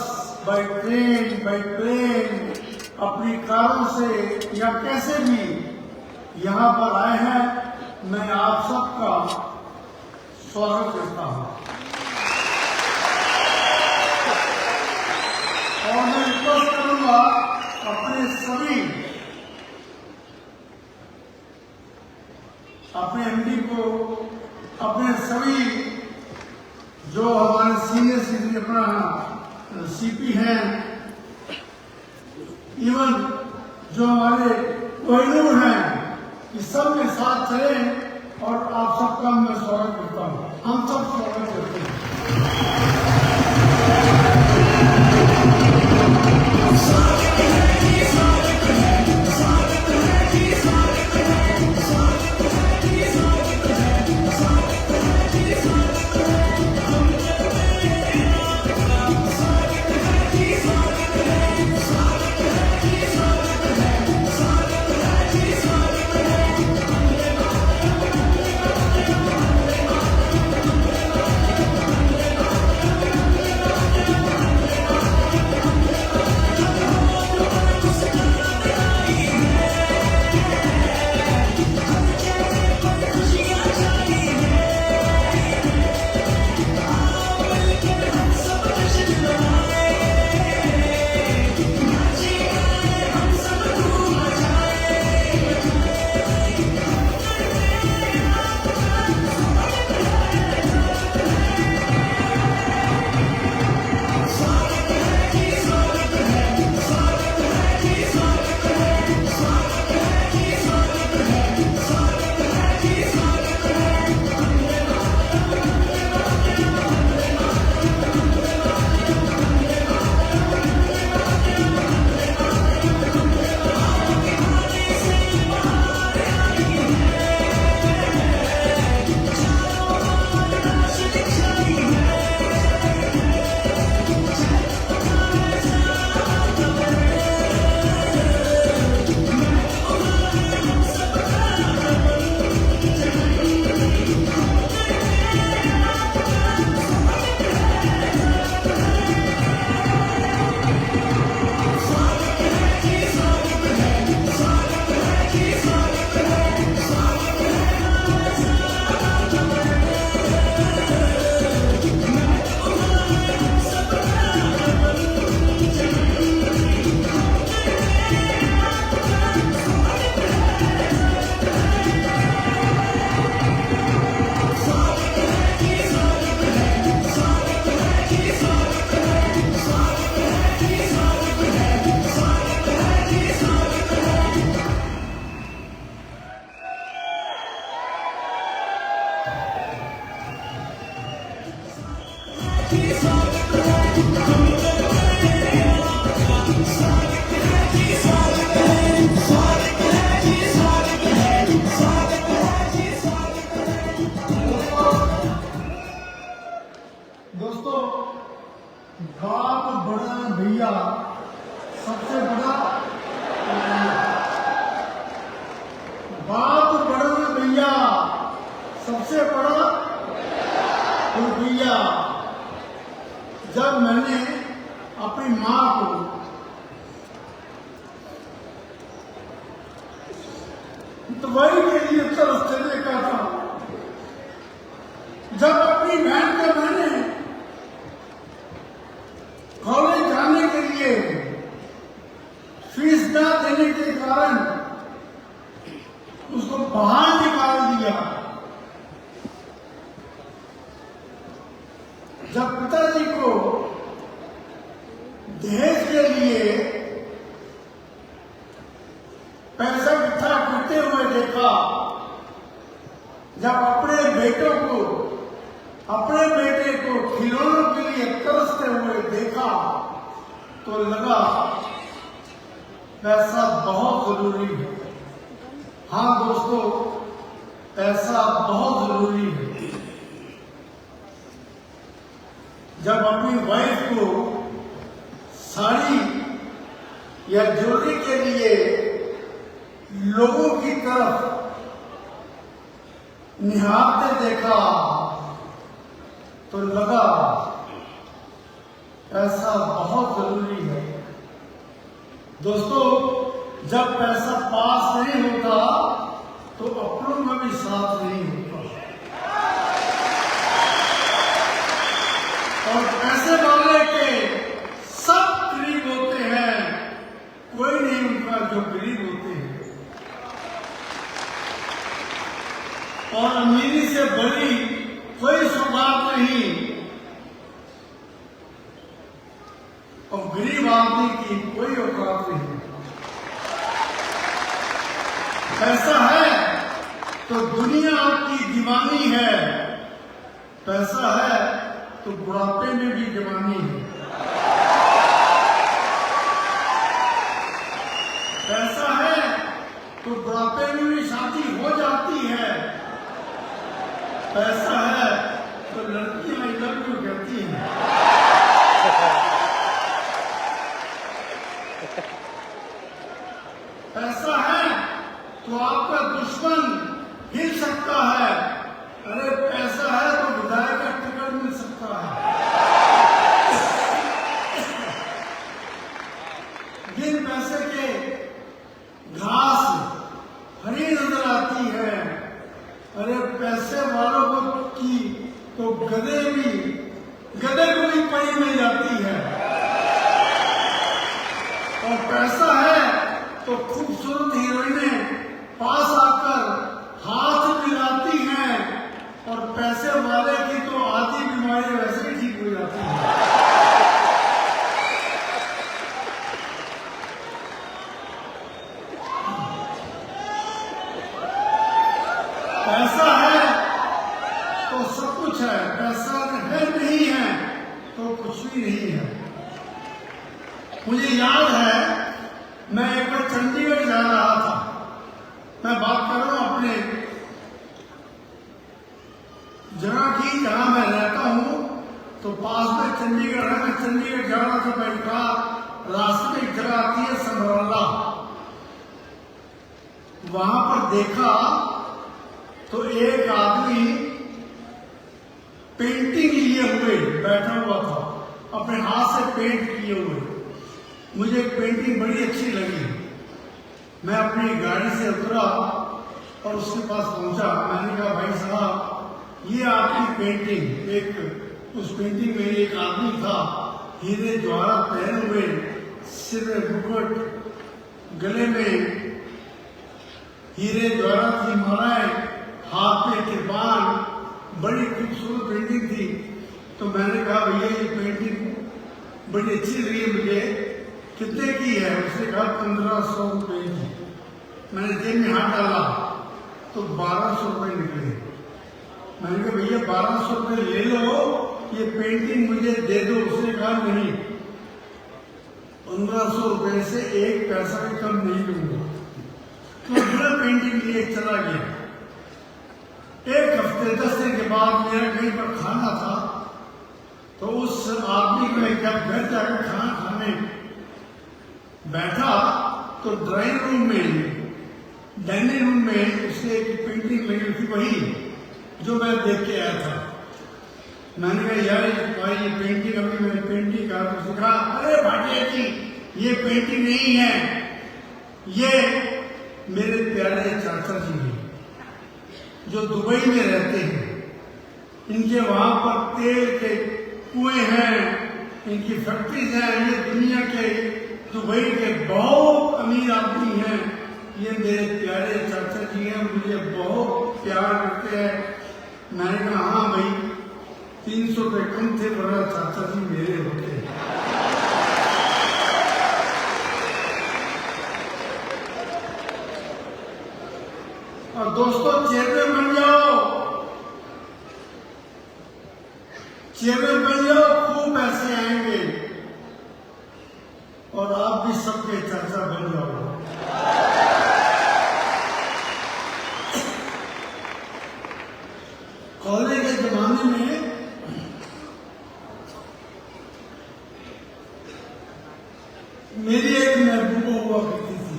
by train, by plane, अपनी कारों से या कैसे भी यहाँ पर आए हैं। मैं आप सबका स्वागत करता हूँ और मैं रिक्वेस्ट करूंगा अपने MD को, अपने सभी जो हमारे सीनियर सिटीजन, अपना CP हैं, इवन जो हमारे कोहिनूर हैं, ये सब के साथ चलें। और आप सबका मैं स्वागत करता हूँ, हम सब स्वागत करते हैं। सबसे बड़ा बाप बड़ा भैया सबसे बड़ा भैया। जब मैंने अपनी माँ को दवाई के लिए तरसते देखा था, जब अपनी बहन को मैंने कॉलेज जाने के लिए फीस न देने के कारण उसको बाहर निकाल दिया, जब पिताजी को दहेज के लिए पैसा इकट्ठा करते हुए देखा, जब अपने बेटे को खिलौनों के लिए तरसते हुए देखा, तो लगा पैसा बहुत जरूरी है। हाँ दोस्तों, पैसा बहुत जरूरी है। जब अपनी वाइफ को साड़ी या ज्वेलरी के लिए लोगों की तरफ निहारते देखा, तो लगा पैसा बहुत जरूरी है। दोस्तों, जब पैसा पास नहीं होता तो अपनों में भी साथ नहीं होता, और पैसे वाले के सब गरीब होते हैं, कोई नहीं उनका जो गरीब होते हैं। और अमीरी से बड़ी कोई सौगात नहीं, और गरीब आदमी की कोई औकात नहीं। पैसा है तो दुनिया आपकी दीवानी है, पैसा है तो बुढ़ापे में भी जवानी है। पैसा है तो बुढ़ापे में भी शादी हो जाती है, पैसा है तो लड़कियां आई लव यू कहती हैं। पैसा है तो आपका दुश्मन हिल सकता है, अरे पैसा है तो विधायक का टिकट मिल सकता है। बिन पैसे के घास हरी नजर आती है, अरे पैसे वालों को की तो गधे को भी पड़ी मिल जाती है। और पैसा है तो खूबसूरत हीरोइनें पास आकर हाथ मिलाती हैं, और पैसे वाले की तो आधी बीमारी वैसे ही ठीक हो जाती है। पैसा है तो सब कुछ है, पैसा है नहीं है तो कुछ भी नहीं है। मुझे याद है, मैं एक बार चंडीगढ़ जा रहा था, मैं बात कर रहा हूं अपने जगह की जहां मैं रहता हूं, तो पास में चंडीगढ़ है। मैं चंडीगढ़ जा रहा था, बैठा रास्ते में एक जगह आती है समरौला, वहां पर देखा तो एक आदमी पेंटिंग लिए हुए बैठा हुआ था, अपने हाथ से पेंट किए हुए। मुझे पेंटिंग बड़ी अच्छी लगी, मैं अपनी गाड़ी से उतरा और उसके पास पहुंचा। मैंने कहा, भाई साहब, ये आपकी पेंटिंग, एक उस पेंटिंग में एक आदमी था, हीरे जवाहरात पहने हुए, सिर में मुकुट, गले में हीरे जवाहरात की मालाएं, हाथ में कृपान, बड़ी खूबसूरत पेंटिंग थी। तो मैंने कहा, भैया ये पेंटिंग बड़ी अच्छी लगी मुझे, कितने की है? उसने कहा 1500 रुपए की। मैंने जेब में हाथ डाला तो 1200 रुपए निकले। मैंने कहा, भैया 1200 रुपए ले लो, ये पेंटिंग मुझे दे दो। उसने कहा, नहीं, 1500 रुपए से एक पैसा भी कम नहीं लूंगा। तो बिना पेंटिंग लिए चला गया। एक हफ्ते 10 दिन के बाद मेरा कहीं पर खाना था, तो उस आदमी को जब घर जाकर खाना खाने बैठा तो ड्राइंग रूम में, डाइनिंग रूम में उससे एक पेंटिंग लगी थी, वही जो मैं देख के आया था। मैंने कहा यार भाई ये पेंटिंग, अभी मैंने पेंटिंग का तो सिखा, अरे भाटिया जी ये पेंटिंग नहीं है, ये मेरे प्यारे चाचा जी हैं जो दुबई में रहते हैं। इनके वहां पर तेल के कुएं हैं, इनकी फैक्ट्रीज हैं, ये दुनिया के दुबई के बहुत अमीर आदमी हैं। ये मेरे प्यारे चाचा जी हैं, मुझे बहुत प्यार करते हैं। मैंने कहा हाँ भाई 300 रुपये कम थे, बड़ा चाचा जी मेरे होते हैं। और दोस्तों चेयरमैन बन जाओ, चेयरमैन बन जाओ, खूब पैसे आएंगे और आप भी सबके चाचा बन जाओ। कॉलेज के जमाने में मेरी एक महबूबा हुआ करती थी।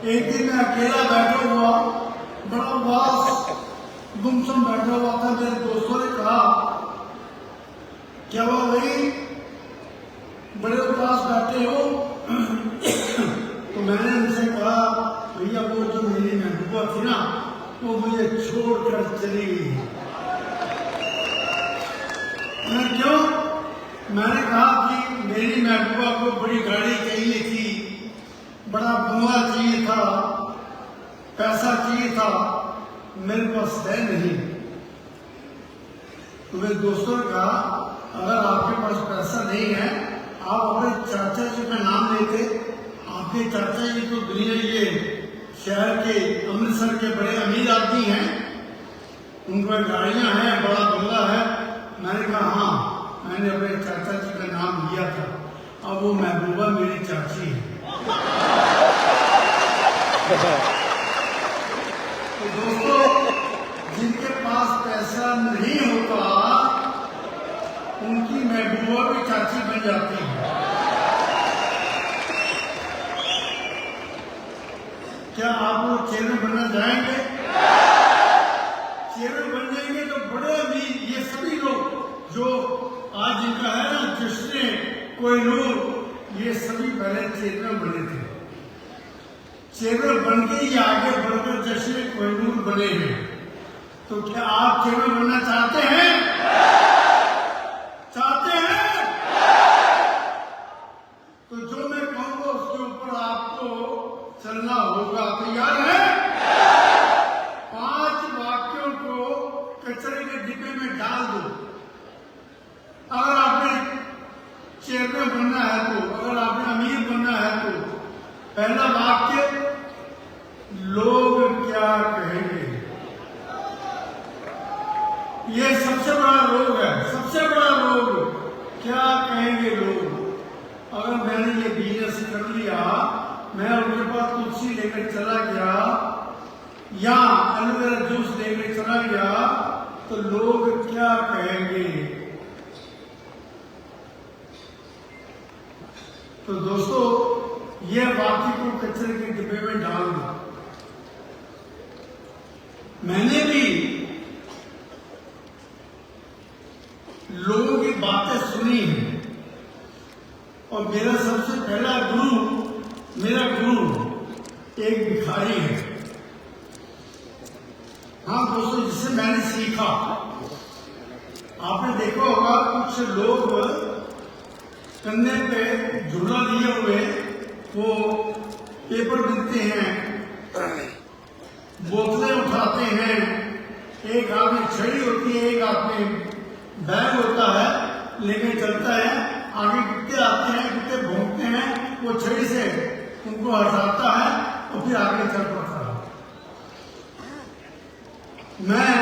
एक दिन मैं अकेला बैठा हुआ, बड़ा उदास गुमसुम बैठा हुआ था। मेरे दोस्तों ने कहा क्या हुआ भाई, बड़े उदास बैठे हो? तो मैंने उनसे कहा भैया वो जो मेरी महबूबा थी ना, वो मुझे छोड़कर चली गई। मैं क्यों? मैंने कहा कि मेरी महबूबा को बड़ी गाड़ी चाहिए थी, बड़ा बंगला चाहिए था, पैसा चाहिए था, मेरे पास है नहीं। तो मेरे दोस्तों ने कहा अगर आपके पास पैसा नहीं है, आप अपने चाचा जी का नाम लेते। आपके चाचा जी तो दुनिया ये शहर के, अमृतसर के बड़े अमीर आदमी हैं, उनका गाड़ियां हैं, बड़ा बंगला है। मैंने कहा हाँ, मैंने अपने चाचा जी का नाम लिया था, अब वो महबूबा मेरी चाची है। तो दोस्तों जिनके पास पैसा नहीं होता उनकी महबूबा भी चाची बन जाती है। क्या आप लोग चेयरमैन बनना चाहेंगे? चेयरमैन बन जाएंगे तो बड़े अमीर, ये सभी लोग जो आज इनका है ना जश्न कोहिनूर, ये सभी पहले चेयरमैन बने थे। चेयरमैन बन के ही आगे बढ़कर जश्न कोहिनूर बने हैं। तो क्या आप चेयरमैन बनना चाहते हैं? चाहते हैं? तो जो मैं कहूंगा उसके ऊपर आपको चलना होगा। तैयार है? 5 वाक्यों को कचरे के डिब्बे में डाल दो। अगर आपने चेयरमैन बनना है तो, अगर आपने अमीर बनना है तो पहला वाक्य, लोग क्या कहेंगे। ये सबसे बड़ा रोग है, सबसे बड़ा रोग, क्या कहेंगे लोग। अगर मैंने ये बिजनेस कर लिया, मैं उनके पास तुलसी लेकर चला गया या एलोवेरा जूस लेकर चला गया, तो लोग क्या कहेंगे। तो दोस्तों ये वाक्य को कचरे के डिब्बे में डाल दो। मैंने भी लोगों की बातें सुनी है और मेरा सबसे पहला गुरु, मेरा गुरु एक भिखारी है। हाँ दोस्तों, जिससे मैंने सीखा, आपने देखा होगा कुछ लोग कंधे पे झूला लिए हुए वो पेपर बिनते हैं, बोतलें उठाते हैं, एक हाथ में छड़ी होती है, एक हाथ में बैग होता है, लेके चलता है। आगे कुत्ते आते हैं, कुत्ते भौंकते हैं, वो छड़ी से उनको हटाता है और फिर आगे चल पड़ता है। मैं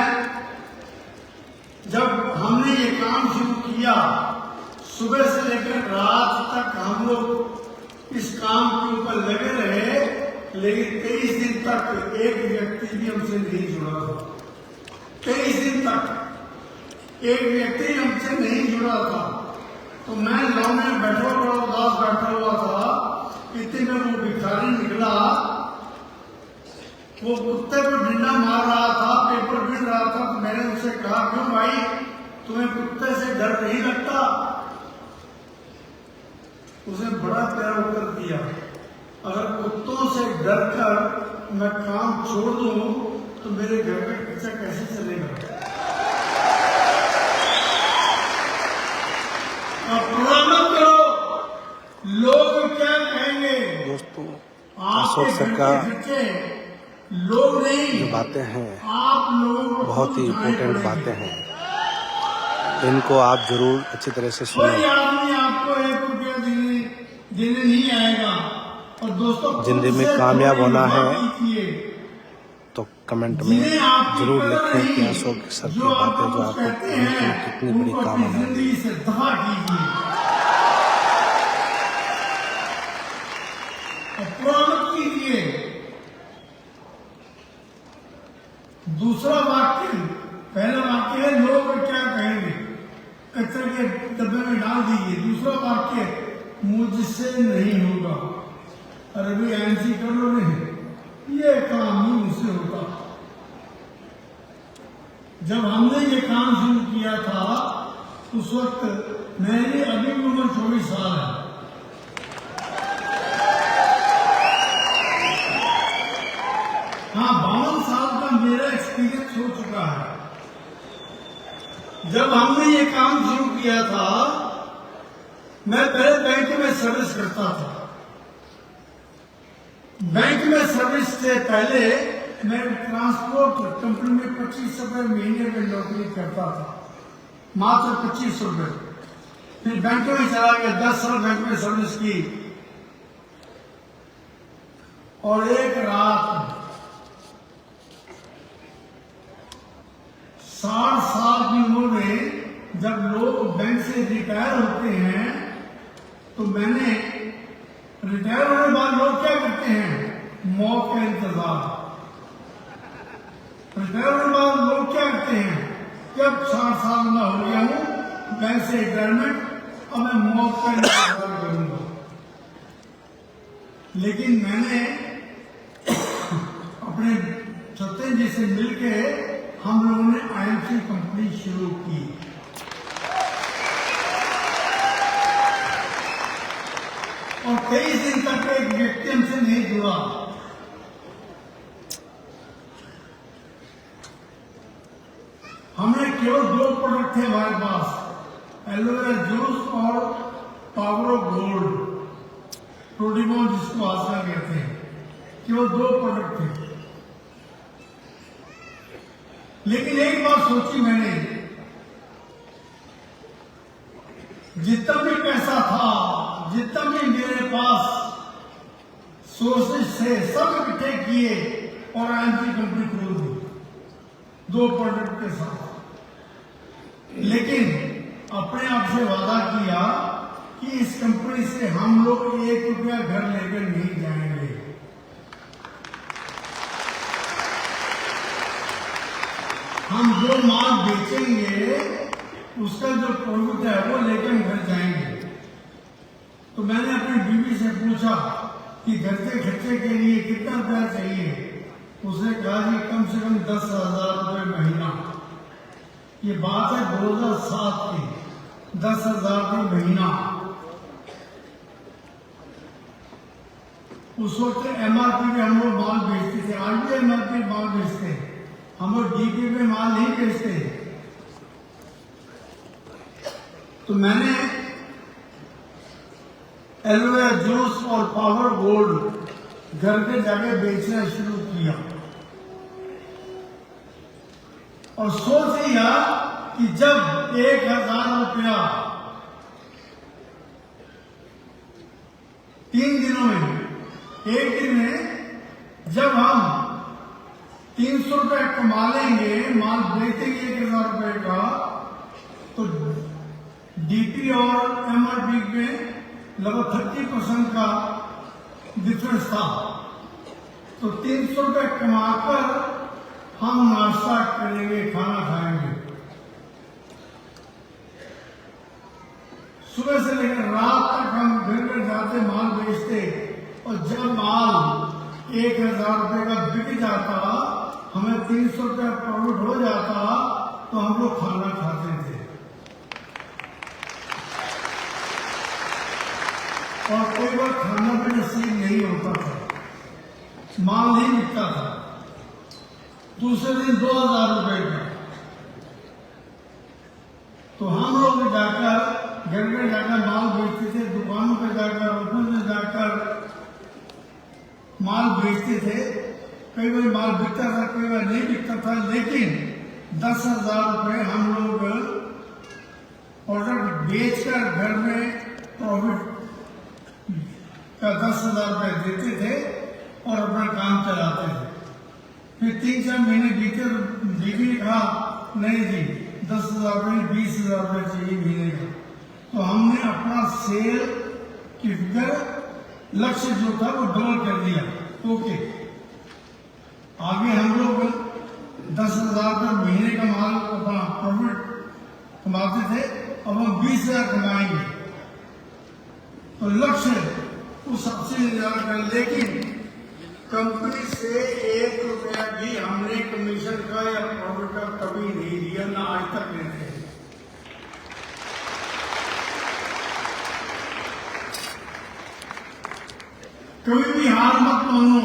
जब हमने ये काम शुरू किया, सुबह से लेकर रात तक हम लोग इस काम के ऊपर लगे रहे। लेकिन 23 दिन तक एक व्यक्ति भी हमसे नहीं जुड़ा था। 23 दिन तक एक व्यक्ति हमसे नहीं जुड़ा था। तो मैं लॉ में बैठा बड़ा उदास बैठा हुआ था। इतने में वो भिखारी निकला, वो कुत्ते को डंडा मार रहा था, पेपर गिर रहा था। तो मैंने उससे कहा, क्यों भाई, तुम्हें कुत्ते से डर नहीं लगता? उसने बड़ा प्यार उत्तर दिया, अगर कुत्तों से डर कर मैं काम छोड़ दूं तो मेरे घर का खर्चा कैसे चलेगा? मत करो, लोग क्या कहेंगे? दोस्तों, आपके अशोक सर खर्चे लोग नहीं, जो बातें हैं आप लोगों को बहुत ही इम्पोर्टेंट बातें हैं, इनको आप जरूर अच्छी तरह से कोई सुनें। आदमी आपको 1 रुपया देने नहीं आएगा। और दोस्तों, जिंदगी में कामयाब होना है तो कमेंट में जरूर लिखें कि अशोक सर की बातें जो आपको कितनी बड़ी काम आने वाली है। से दफा कीजिए और प्रणत कीजिए। दूसरा वाक्य, पहला वाक्य है लोग क्या कहेंगे, कचरे के डब्बे में डाल दीजिए। दूसरा वाक्य, मुझसे नहीं होगा। अरे भाई एमसी कर लो, नहीं, ये काम ही मुझसे होता। जब हमने ये काम शुरू किया था उस वक्त मेरी अभी उम्र 24 साल है। हाँ, 52 साल का मेरा एक्सपीरियंस हो चुका है। जब हमने ये काम शुरू किया था, मैं पहले बैंक में सर्विस करता था। बैंक में सर्विस से पहले मैं ट्रांसपोर्ट कंपनी में 25 रुपए महीने में नौकरी करता था, मात्र 25 रुपए। फिर बैंक में चला गया, 10 साल बैंक में सर्विस की। और एक रात 60 साल की उम्र में जब लोग बैंक से रिटायर होते हैं, तो मैंने रिटायर होने के बाद लोग क्या करते हैं? मौत का इंतजार। रिटायर होने के बाद लोग क्या करते हैं? जब 60 साल में हो गया हूं बैंक से रिटायरमेंट, अब मैं मौत का इंतजार करूंगा। लेकिन मैंने अपने सत्येंद्र जी से मिलके हम लोगों ने आईएमसी कंपनी शुरू की। और 23 दिन तक एक व्यक्ति हमसे नहीं जुड़ा। हमने केवल 2 प्रोडक्ट थे हमारे पास, एलोवेरा जूस और पावर ऑफ गोल्ड, प्रोडीमोन जिसको आजकल कहते हैं। केवल 2 प्रोडक्ट थे। लेकिन एक बात सोची मैंने, जितना भी पैसा था, जितना भी मेरे पास सोर्सेस थे, सब इकट्ठे किए और आईएमसी कंपनी खोल दी 2 प्रोडक्ट के साथ। लेकिन अपने आप से वादा किया कि इस कंपनी से हम लोग 1 रुपया घर लेकर नहीं जाएंगे। हम जो माल बेचेंगे उसका जो प्रॉफिट है वो लेकर घर जाएंगे। तो मैंने अपनी बीवी से पूछा कि घर के खर्चे के लिए कितना रुपया चाहिए। उसने कहा कि कम से कम 10,000 रुपये महीना। ये बात है 2007 की, 10,000 रुपये महीना। उस वक्त एमआरपी में हम लोग माल बेचते थे, आज भी एमआरपी माल बेचते हैं। हम लोग डीपी में माल नहीं बेचते। तो मैंने एलोवेरा जूस और पावर गोल्ड घर के जाके बेचना शुरू किया और सोच लिया कि जब 1,000 रुपया 3 दिनों में, एक दिन में जब हम 300 रुपये कमा लेंगे, माल बेचेंगे 1,000 रुपये का, तो डीपी और एमआरपी में लगभग 30% का डिफरेंस था। तो 300 रुपये कमाकर हम नाश्ता करेंगे, खाना खाएंगे। सुबह से लेकर रात तक हम घर घर जाते, माल बेचते, और जब माल 1000 रुपये का बिक जाता, हमें 300 रुपये प्रॉफिट हो जाता, तो हम लोग खाना खाते थे। और कोई बार खाना भी नसीब नहीं होता था, माल नहीं बिकता था। दूसरे दिन 2000 रुपये का, तो हम लोग जाकर घर में जाकर माल बेचते थे, दुकानों पर जाकर, होटल में जाकर माल बेचते थे। कई बार माल बिकता था, कई बार नहीं बिकता था, लेकिन 10,000 रुपये हम लोग प्रोडक्ट बेचकर घर में प्रॉफिट का 10,000 रुपये देते थे और अपना काम चलाते थे। फिर 3-4 महीने बीते, बीवी ने कहा नहीं जी 10,000 रुपये 20,000 रुपये चाहिए महीने का। तो हमने अपना सेल की फिगर लक्ष्य जो था वो डबल कर दिया। ओके, आगे हम लोग 10,000 रुपये महीने का माल अपना प्रॉफिट कमाते थे, अब हम 20,000 कमाएंगे। तो लक्ष्य वो सबसे ज्यादा कर, लेकिन कंपनी से 1 रुपया भी हमने कमीशन का या प्रॉफिट का कभी नहीं दिया, ना आज तक लेते हैं। कभी भी हार मत मानो,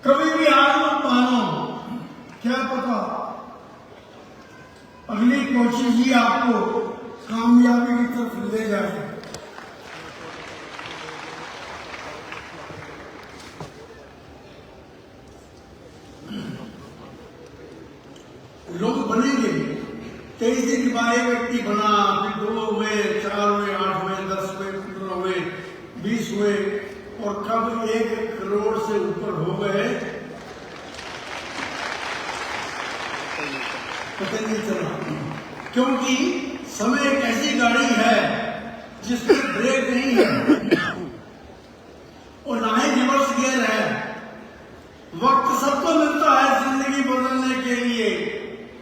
कभी भी हार मत मानो। क्या पता अगली कोशिश ही आपको कामयाबी की तरफ ले जाए। लोग बनेंगे, 23 दिन के बाद एक व्यक्ति बना, फिर 2 हुए, 4 हुए, 8 हुए, 10 हुए, 15 हुए, 20 हुए, और कब 1 करोड़ से ऊपर हो गए पता नहीं चला। क्योंकि समय एक ऐसी गाड़ी है जिसमें ब्रेक नहीं है और ना ही रिवर्स गियर है। वक्त सबको मिलता है जिंदगी बदलने के लिए,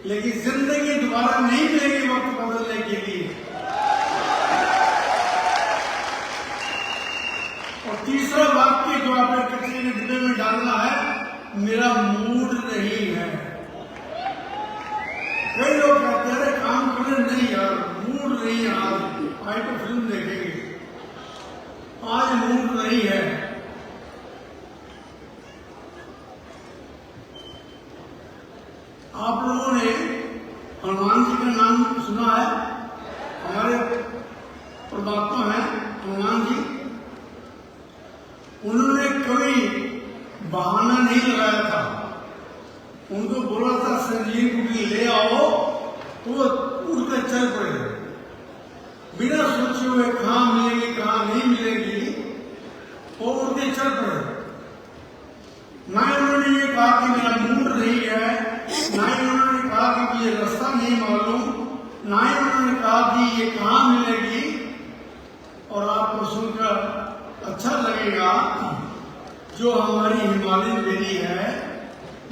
लेकिन जिंदगी दोबारा नहीं मिलेगी वक्त बदलने के लिए। और तीसरा वाक्य जो आपने कचरे के डिब्बे में डालना है, मेरा मूड नहीं है। कई लोग कहते हैं काम करने, नहीं यार मूड नहीं है, आज तो फिल्म देखेंगे, आज मूड नहीं है। आप लोगों ने हनुमान जी का नाम सुना है? हमारे परमात्मा हैं हनुमान जी। उन्होंने कभी बहाना नहीं लगाया था, उनको बोला था संजीव बूटी ले आओ, तो वो उड़कर चल पड़े बिना सोचे हुए, कहाँ मिलेगी कहाँ नहीं मिलेगी, वो उड़के चल पड़े। ना उन्होंने ये कहा कि मेरा मूड नहीं है, ना ही उन्होंने कहा कि मुझे रास्ता नहीं मालूम, ना ही उन्होंने कहा कि ये कहाँ मिलेगी। और आपको सुनकर अच्छा लगेगा, जो हमारी हिमालयन बेरी है,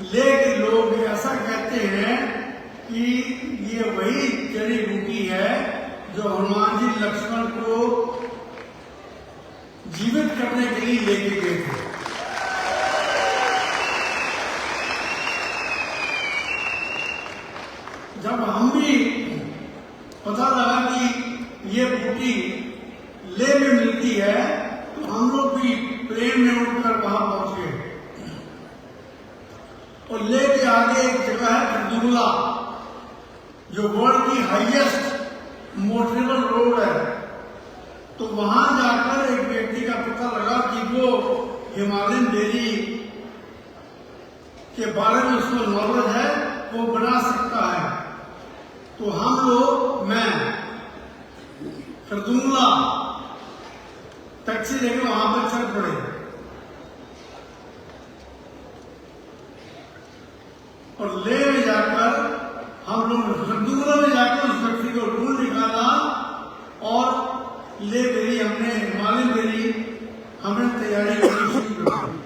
लेकिन लोग ऐसा कहते हैं कि ये वही जड़ी बूटी है जो हनुमान जी लक्ष्मण को जीवित करने के लिए लेके गए थे। जब हम भी पता लगा कि ये बूटी ले में मिलती है, तो हम लोग भी प्लेन में उठकर वहां पहुंचे और लेके आगे एक जगह है खरदुंगला, जो वर्ल्ड की हाईएस्ट मोटरेबल रोड है। तो वहां जाकर एक व्यक्ति का पता लगा कि वो हिमालयन बेरी के बारे में उसको नॉलेज है, वो बना सकता है। तो हम लोग, मैं खरदुंगला टैक्सी लेकर वहां पर चल पड़े और ले में जाकर हम लोग खरदुंगला में जाकर उस व्यक्ति को ढूंढ निकाला और ले बेरी, हमने हिमालयन बेरी हमने तैयारी करनी शुरू कर दी।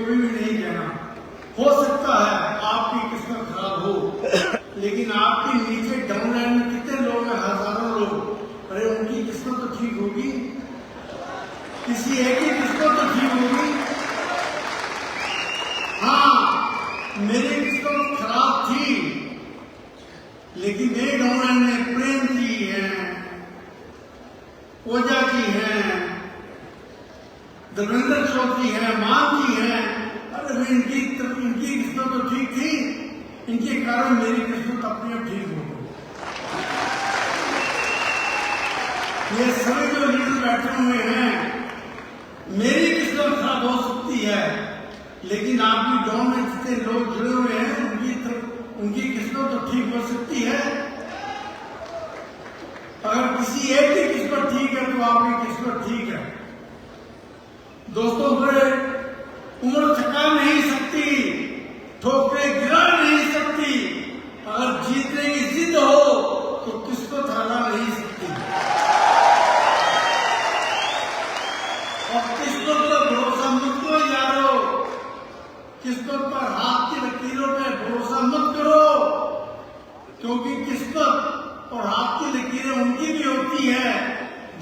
कभी भी नहीं कहना। हो सकता है आपकी किस्मत खराब हो, लेकिन आपके नीचे डाउन लाइन में कितने लोग हैं? हजारों लोग। अरे उनकी किस्मत तो ठीक होगी, किसी एक की किस्मत तो ठीक होगी। हाँ, मेरी किस्मत खराब थी, लेकिन मेरे डाउन लाइन में प्रेम जी हैं, ओझा जी हैं, देवेंद्र चौधरी है, मान जी है। अरे इनकी किस्मत तो ठीक थी, इनके कारण मेरी किस्मत अपने आप ठीक हो गई। ये सभी जो लीडर बैठे हुए हैं, मेरी किस्मत खराब हो सकती है, लेकिन आपकी गांव में जितने लोग जुड़े हुए हैं उनकी किस्मत तो ठीक हो सकती है। अगर किसी एक की किस्मत ठीक है तो आपकी किस्मत ठीक है। दोस्तों, उम्र थका नहीं सकती, ठोकरें गिरा नहीं सकती। अगर जीतने की जिद हो तो किस्मत हरा नहीं सकती। और किस्मत पर भरोसा मत करो यारो, किस्मत पर हाथ की लकीरों पर भरोसा मत करो, क्योंकि किस्मत और हाथ की लकीरें उनकी भी होती है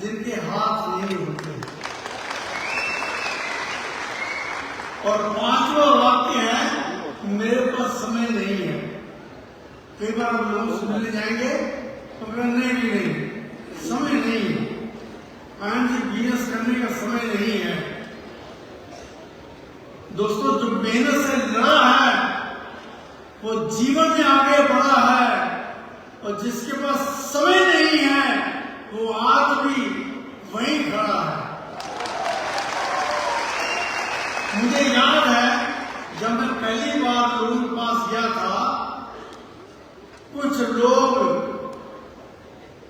जिनके हाथ नहीं होते। और पांचवा वाक्य है, मेरे पास समय नहीं है। कई बार हम लोग से मिलने जाएंगे तो नहीं भी नहीं, समय नहीं है, बिजनेस करने का समय नहीं है। दोस्तों, जो मेहनत से लड़ा है वो जीवन में आगे बढ़ा है, और जिसके पास समय नहीं है वो आज भी वहीं खड़ा है। मुझे याद है जब मैं पहली बार लोगों के पास गया था, कुछ लोग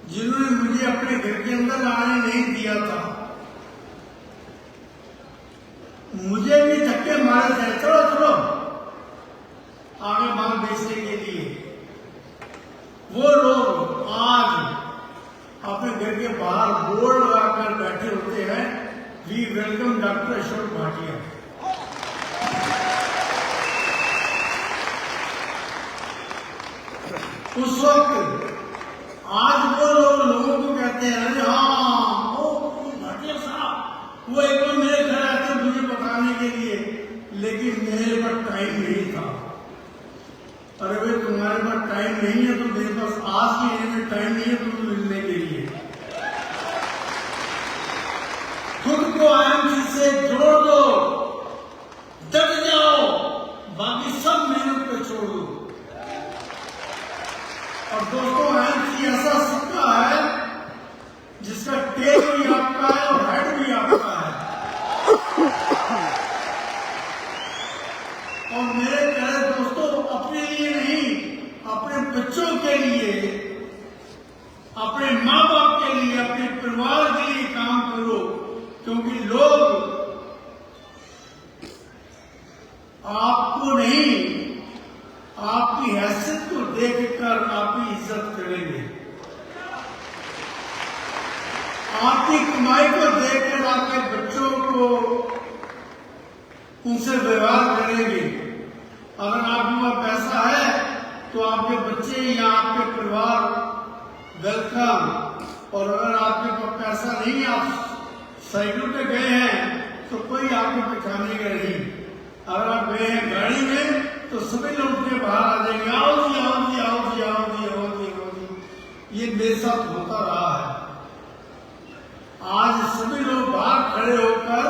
जिन्होंने मुझे अपने घर के अंदर आने नहीं दिया था, मुझे भी धक्के मारे थे, चलो चलो आगे माल बेचने के लिए। वो लोग आज अपने घर के बाहर बोर्ड लगाकर बैठे होते हैं, we welcome doctor Ashok Bhatia. उस वक्त आज वो लोगों को कहते हैं, अरे हाँ वो भाटिया साहब, वो एक बार मेरे घर आते मुझे बताने के लिए, लेकिन मेरे पास टाइम नहीं था। अरे भाई, तुम्हारे पास टाइम नहीं है तो मेरे पास आज भी टाइम नहीं है तुमको मिलने के लिए। खुद को आईएमसी से जोड़ दो, डट जाओ, बाकी सब मेहनत पे छोड़ दो। और दोस्तों, आईएमसी ऐसा सिक्का है जिसका टेल भी आपका है और हेड भी आपका है। और मेरे प्यारे दोस्तों, अपने लिए नहीं, अपने बच्चों के लिए, अपने माँ बाप के लिए, अपने परिवार के लिए काम करो, क्योंकि लोग आपको नहीं, आपकी हैसियत को देखकर आपकी इज्जत करेंगे, आपकी कमाई को देखकर आपके बच्चों को उनसे व्यवहार करेंगे। अगर आपके पास पैसा है तो आपके बच्चे या आपके परिवार वेलकम, और अगर आपके पास पैसा नहीं, आप साइकिल पे गए हैं तो कोई आपको पहचानेगा नहीं। अगर आप गए हैं गाड़ी में तो सभी लोग के बाहर आ जाएंगे, आओ जी आओ जी आओ जी आओ जी आओ जी आओ जी। ये मेरे साथ होता रहा है। आज सभी लोग बाहर खड़े होकर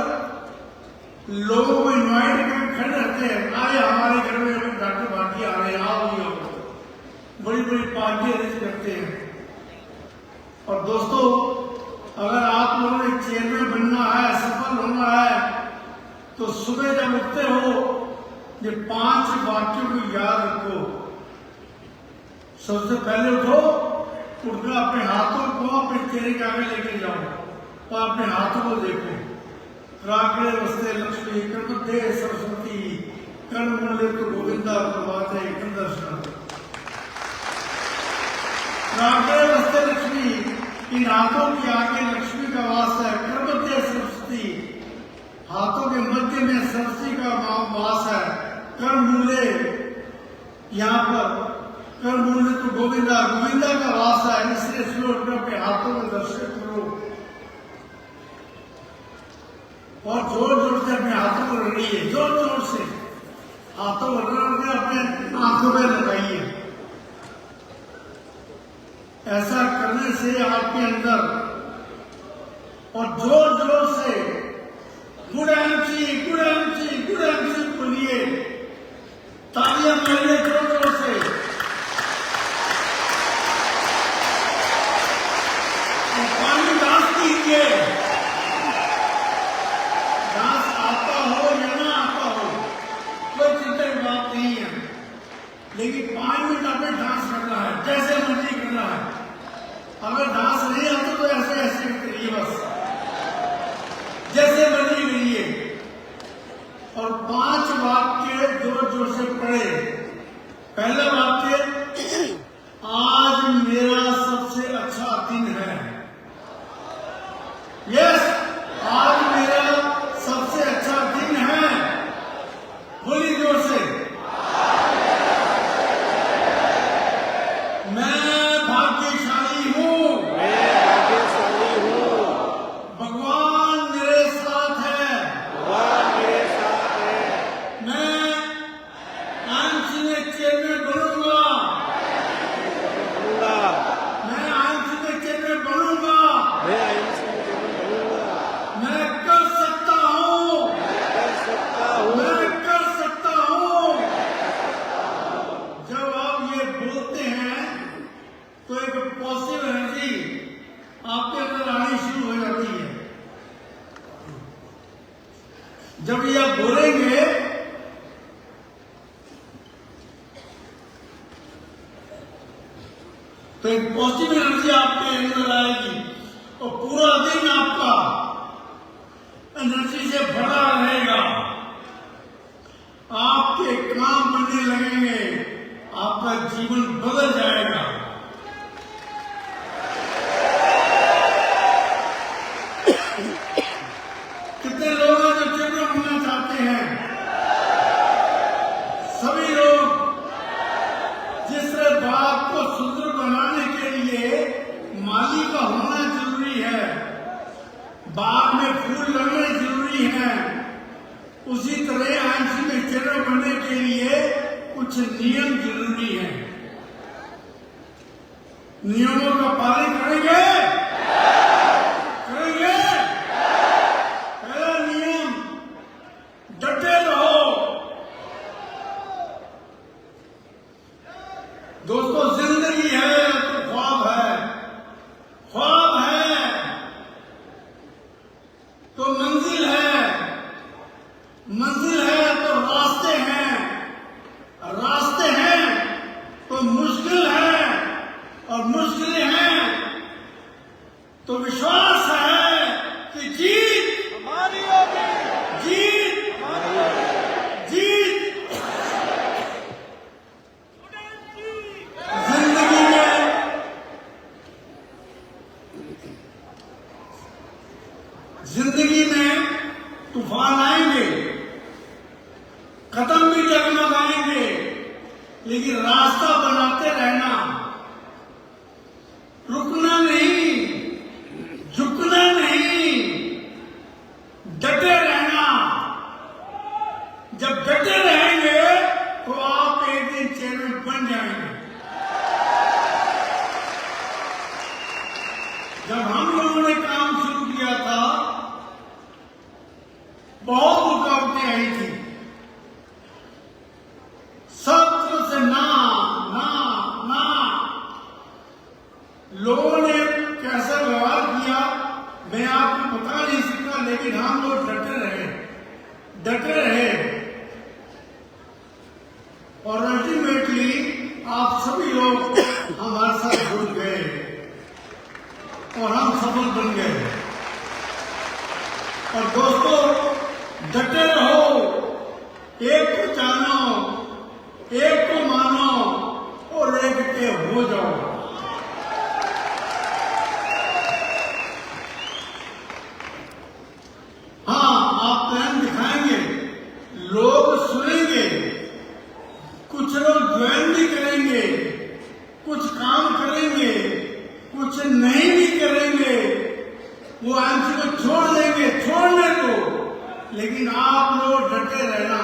लोगों को इनवाइट करके खड़े रहते हैं, आए हमारे घर में डॉक्टर भाटिया आ रहे हैं, आओ जी आओ। बड़ी बड़ी पार्टी अरेंज करते हैं। और दोस्तों, अगर आप लोगों ने चेयरमैन बनना है, सफल होना है, तो सुबह जब उठते हो ये 5 वाक्यों को याद रखो। सबसे पहले उठो, उठकर अपने हाथों को अपने चेहरे के आगे लेके जाओ और अपने हाथों को देखो। रागड़े वस्ते लक्ष्मी कर्मते सरस्वती कर्म तो गोविंदा प्रभाते दर्शन। रागड़े वस्ते लक्ष्मी, इन हाथों के आगे लक्ष्मी का वास है। कर्मते सरस्वती, हाथों के मध्य में सरसी का वास है। कर्णमूले यहाँ पर कर्णमूले तो गोविंदा गोविंदा का वास है, इसलिए श्लोक के हाथों में दर्शन करो और जोर जोर से अपने हाथों को रगड़िए, जोर जोर से हाथों को रगड़ के अपने आंखों में लगाइए। ऐसा करने से आपके अंदर और जोर जोर से गुड एमसी बोलिए, तालियां मारिए जोर जोर से। पानी डांस कीजिए, डांस आता हो या ना आता हो कोई चिंता की बात नहीं है, लेकिन 5 मिनट आपने डांस करना है, जैसे मर्जी करना है। अगर डांस नहीं आता तो ऐसे ऐसे करिए, बस जैसे मर्जी करिए। और 5 वाक्य जोर जोर से पढ़े। पहला वाक्य, आज मेरा सबसे अच्छा दिन है। यस, आज मेरा सबसे अच्छा दिन है। बोलिए जोर से, मैं भाग्यशाली हूँ, भगवान मेरे साथ है, मैं आईएमसी में चेयरमैन बनूंगा, मैं आईएमसी में चेयरमैन बनूंगा, मैं कर सकता हूँ, मैं कर सकता हूँ। जब आप ये बोलते हैं तो एक पॉजिटिव एनर्जी आपके अंदर आनी शुरू हो जाती है। जब ये आप बोलेंगे तो एक पॉजिटिव एनर्जी आपके अंदर आएगी और पूरा दिन आपका एनर्जी से भरा रहेगा। आपके काम बनने लगेंगे, आपका जीवन बदल जाएगा। कितने लोग हैं जो चेयरमैन बनना चाहते हैं? सभी लोग। जिस बात को सुंदर बनाने के लिए माली का होना जरूरी है, बाग में फूल लगने जरूरी है, उसी तरह आईएमसी में चेयरमैन बनने के लिए कुछ नियम जरूरी है। नियमों का पालन करेंगे? करेंगे। पहला नियम, डटे रहो। दोस्तों, जिंदगी है तो ख्वाब है, ख्वाब है तो मंजिल है, मंजिल है तो रास्ते हैं, रास्ते हैं तो मुश्किल है, और मुश्किलें हैं तो विश्वास है कि जीत हमारी होगी, जीत हमारी होगी, जीत। जिंदगी में तूफान आएंगे, कदम भी डगमगाएंगे, लेकिन रास्ता बनाते रहना, रुकना नहीं, झुकना नहीं, डटे रहना। जब डटे रहेंगे तो आप एक दिन चेयरमैन बन जाएंगे। जब हम लोगों ने काम शुरू किया था, बहुत रुकावटें आई थी, सब तरफ से ना ना ना। लोगों ने कैसा व्यवहार किया मैं आपको बता नहीं सकता, लेकिन हम लोग डटे रहे, डटे रहे, और अल्टीमेटली आप सभी लोग हमारे साथ जुड़ गए और हम सफल बन गए। और दोस्तों, डटे रहो, एक को जानो, एक को मानो और एक के हो जाओ। हाँ, आप डटे रहना,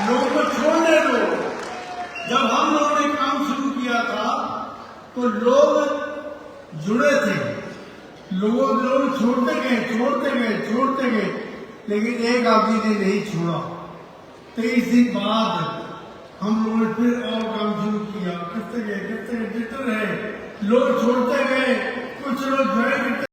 लोगों को छोड़ने दो। जब हम लोगों ने काम शुरू किया था तो लोग जुड़े थे, लोग छोड़ते गए, लेकिन एक आदमी ने नहीं छोड़ा। 23 दिन बाद हम लोगों ने फिर और काम शुरू किया, करते गए, जुड़ते रहे, लोग छोड़ते गए, कुछ लोग जुड़े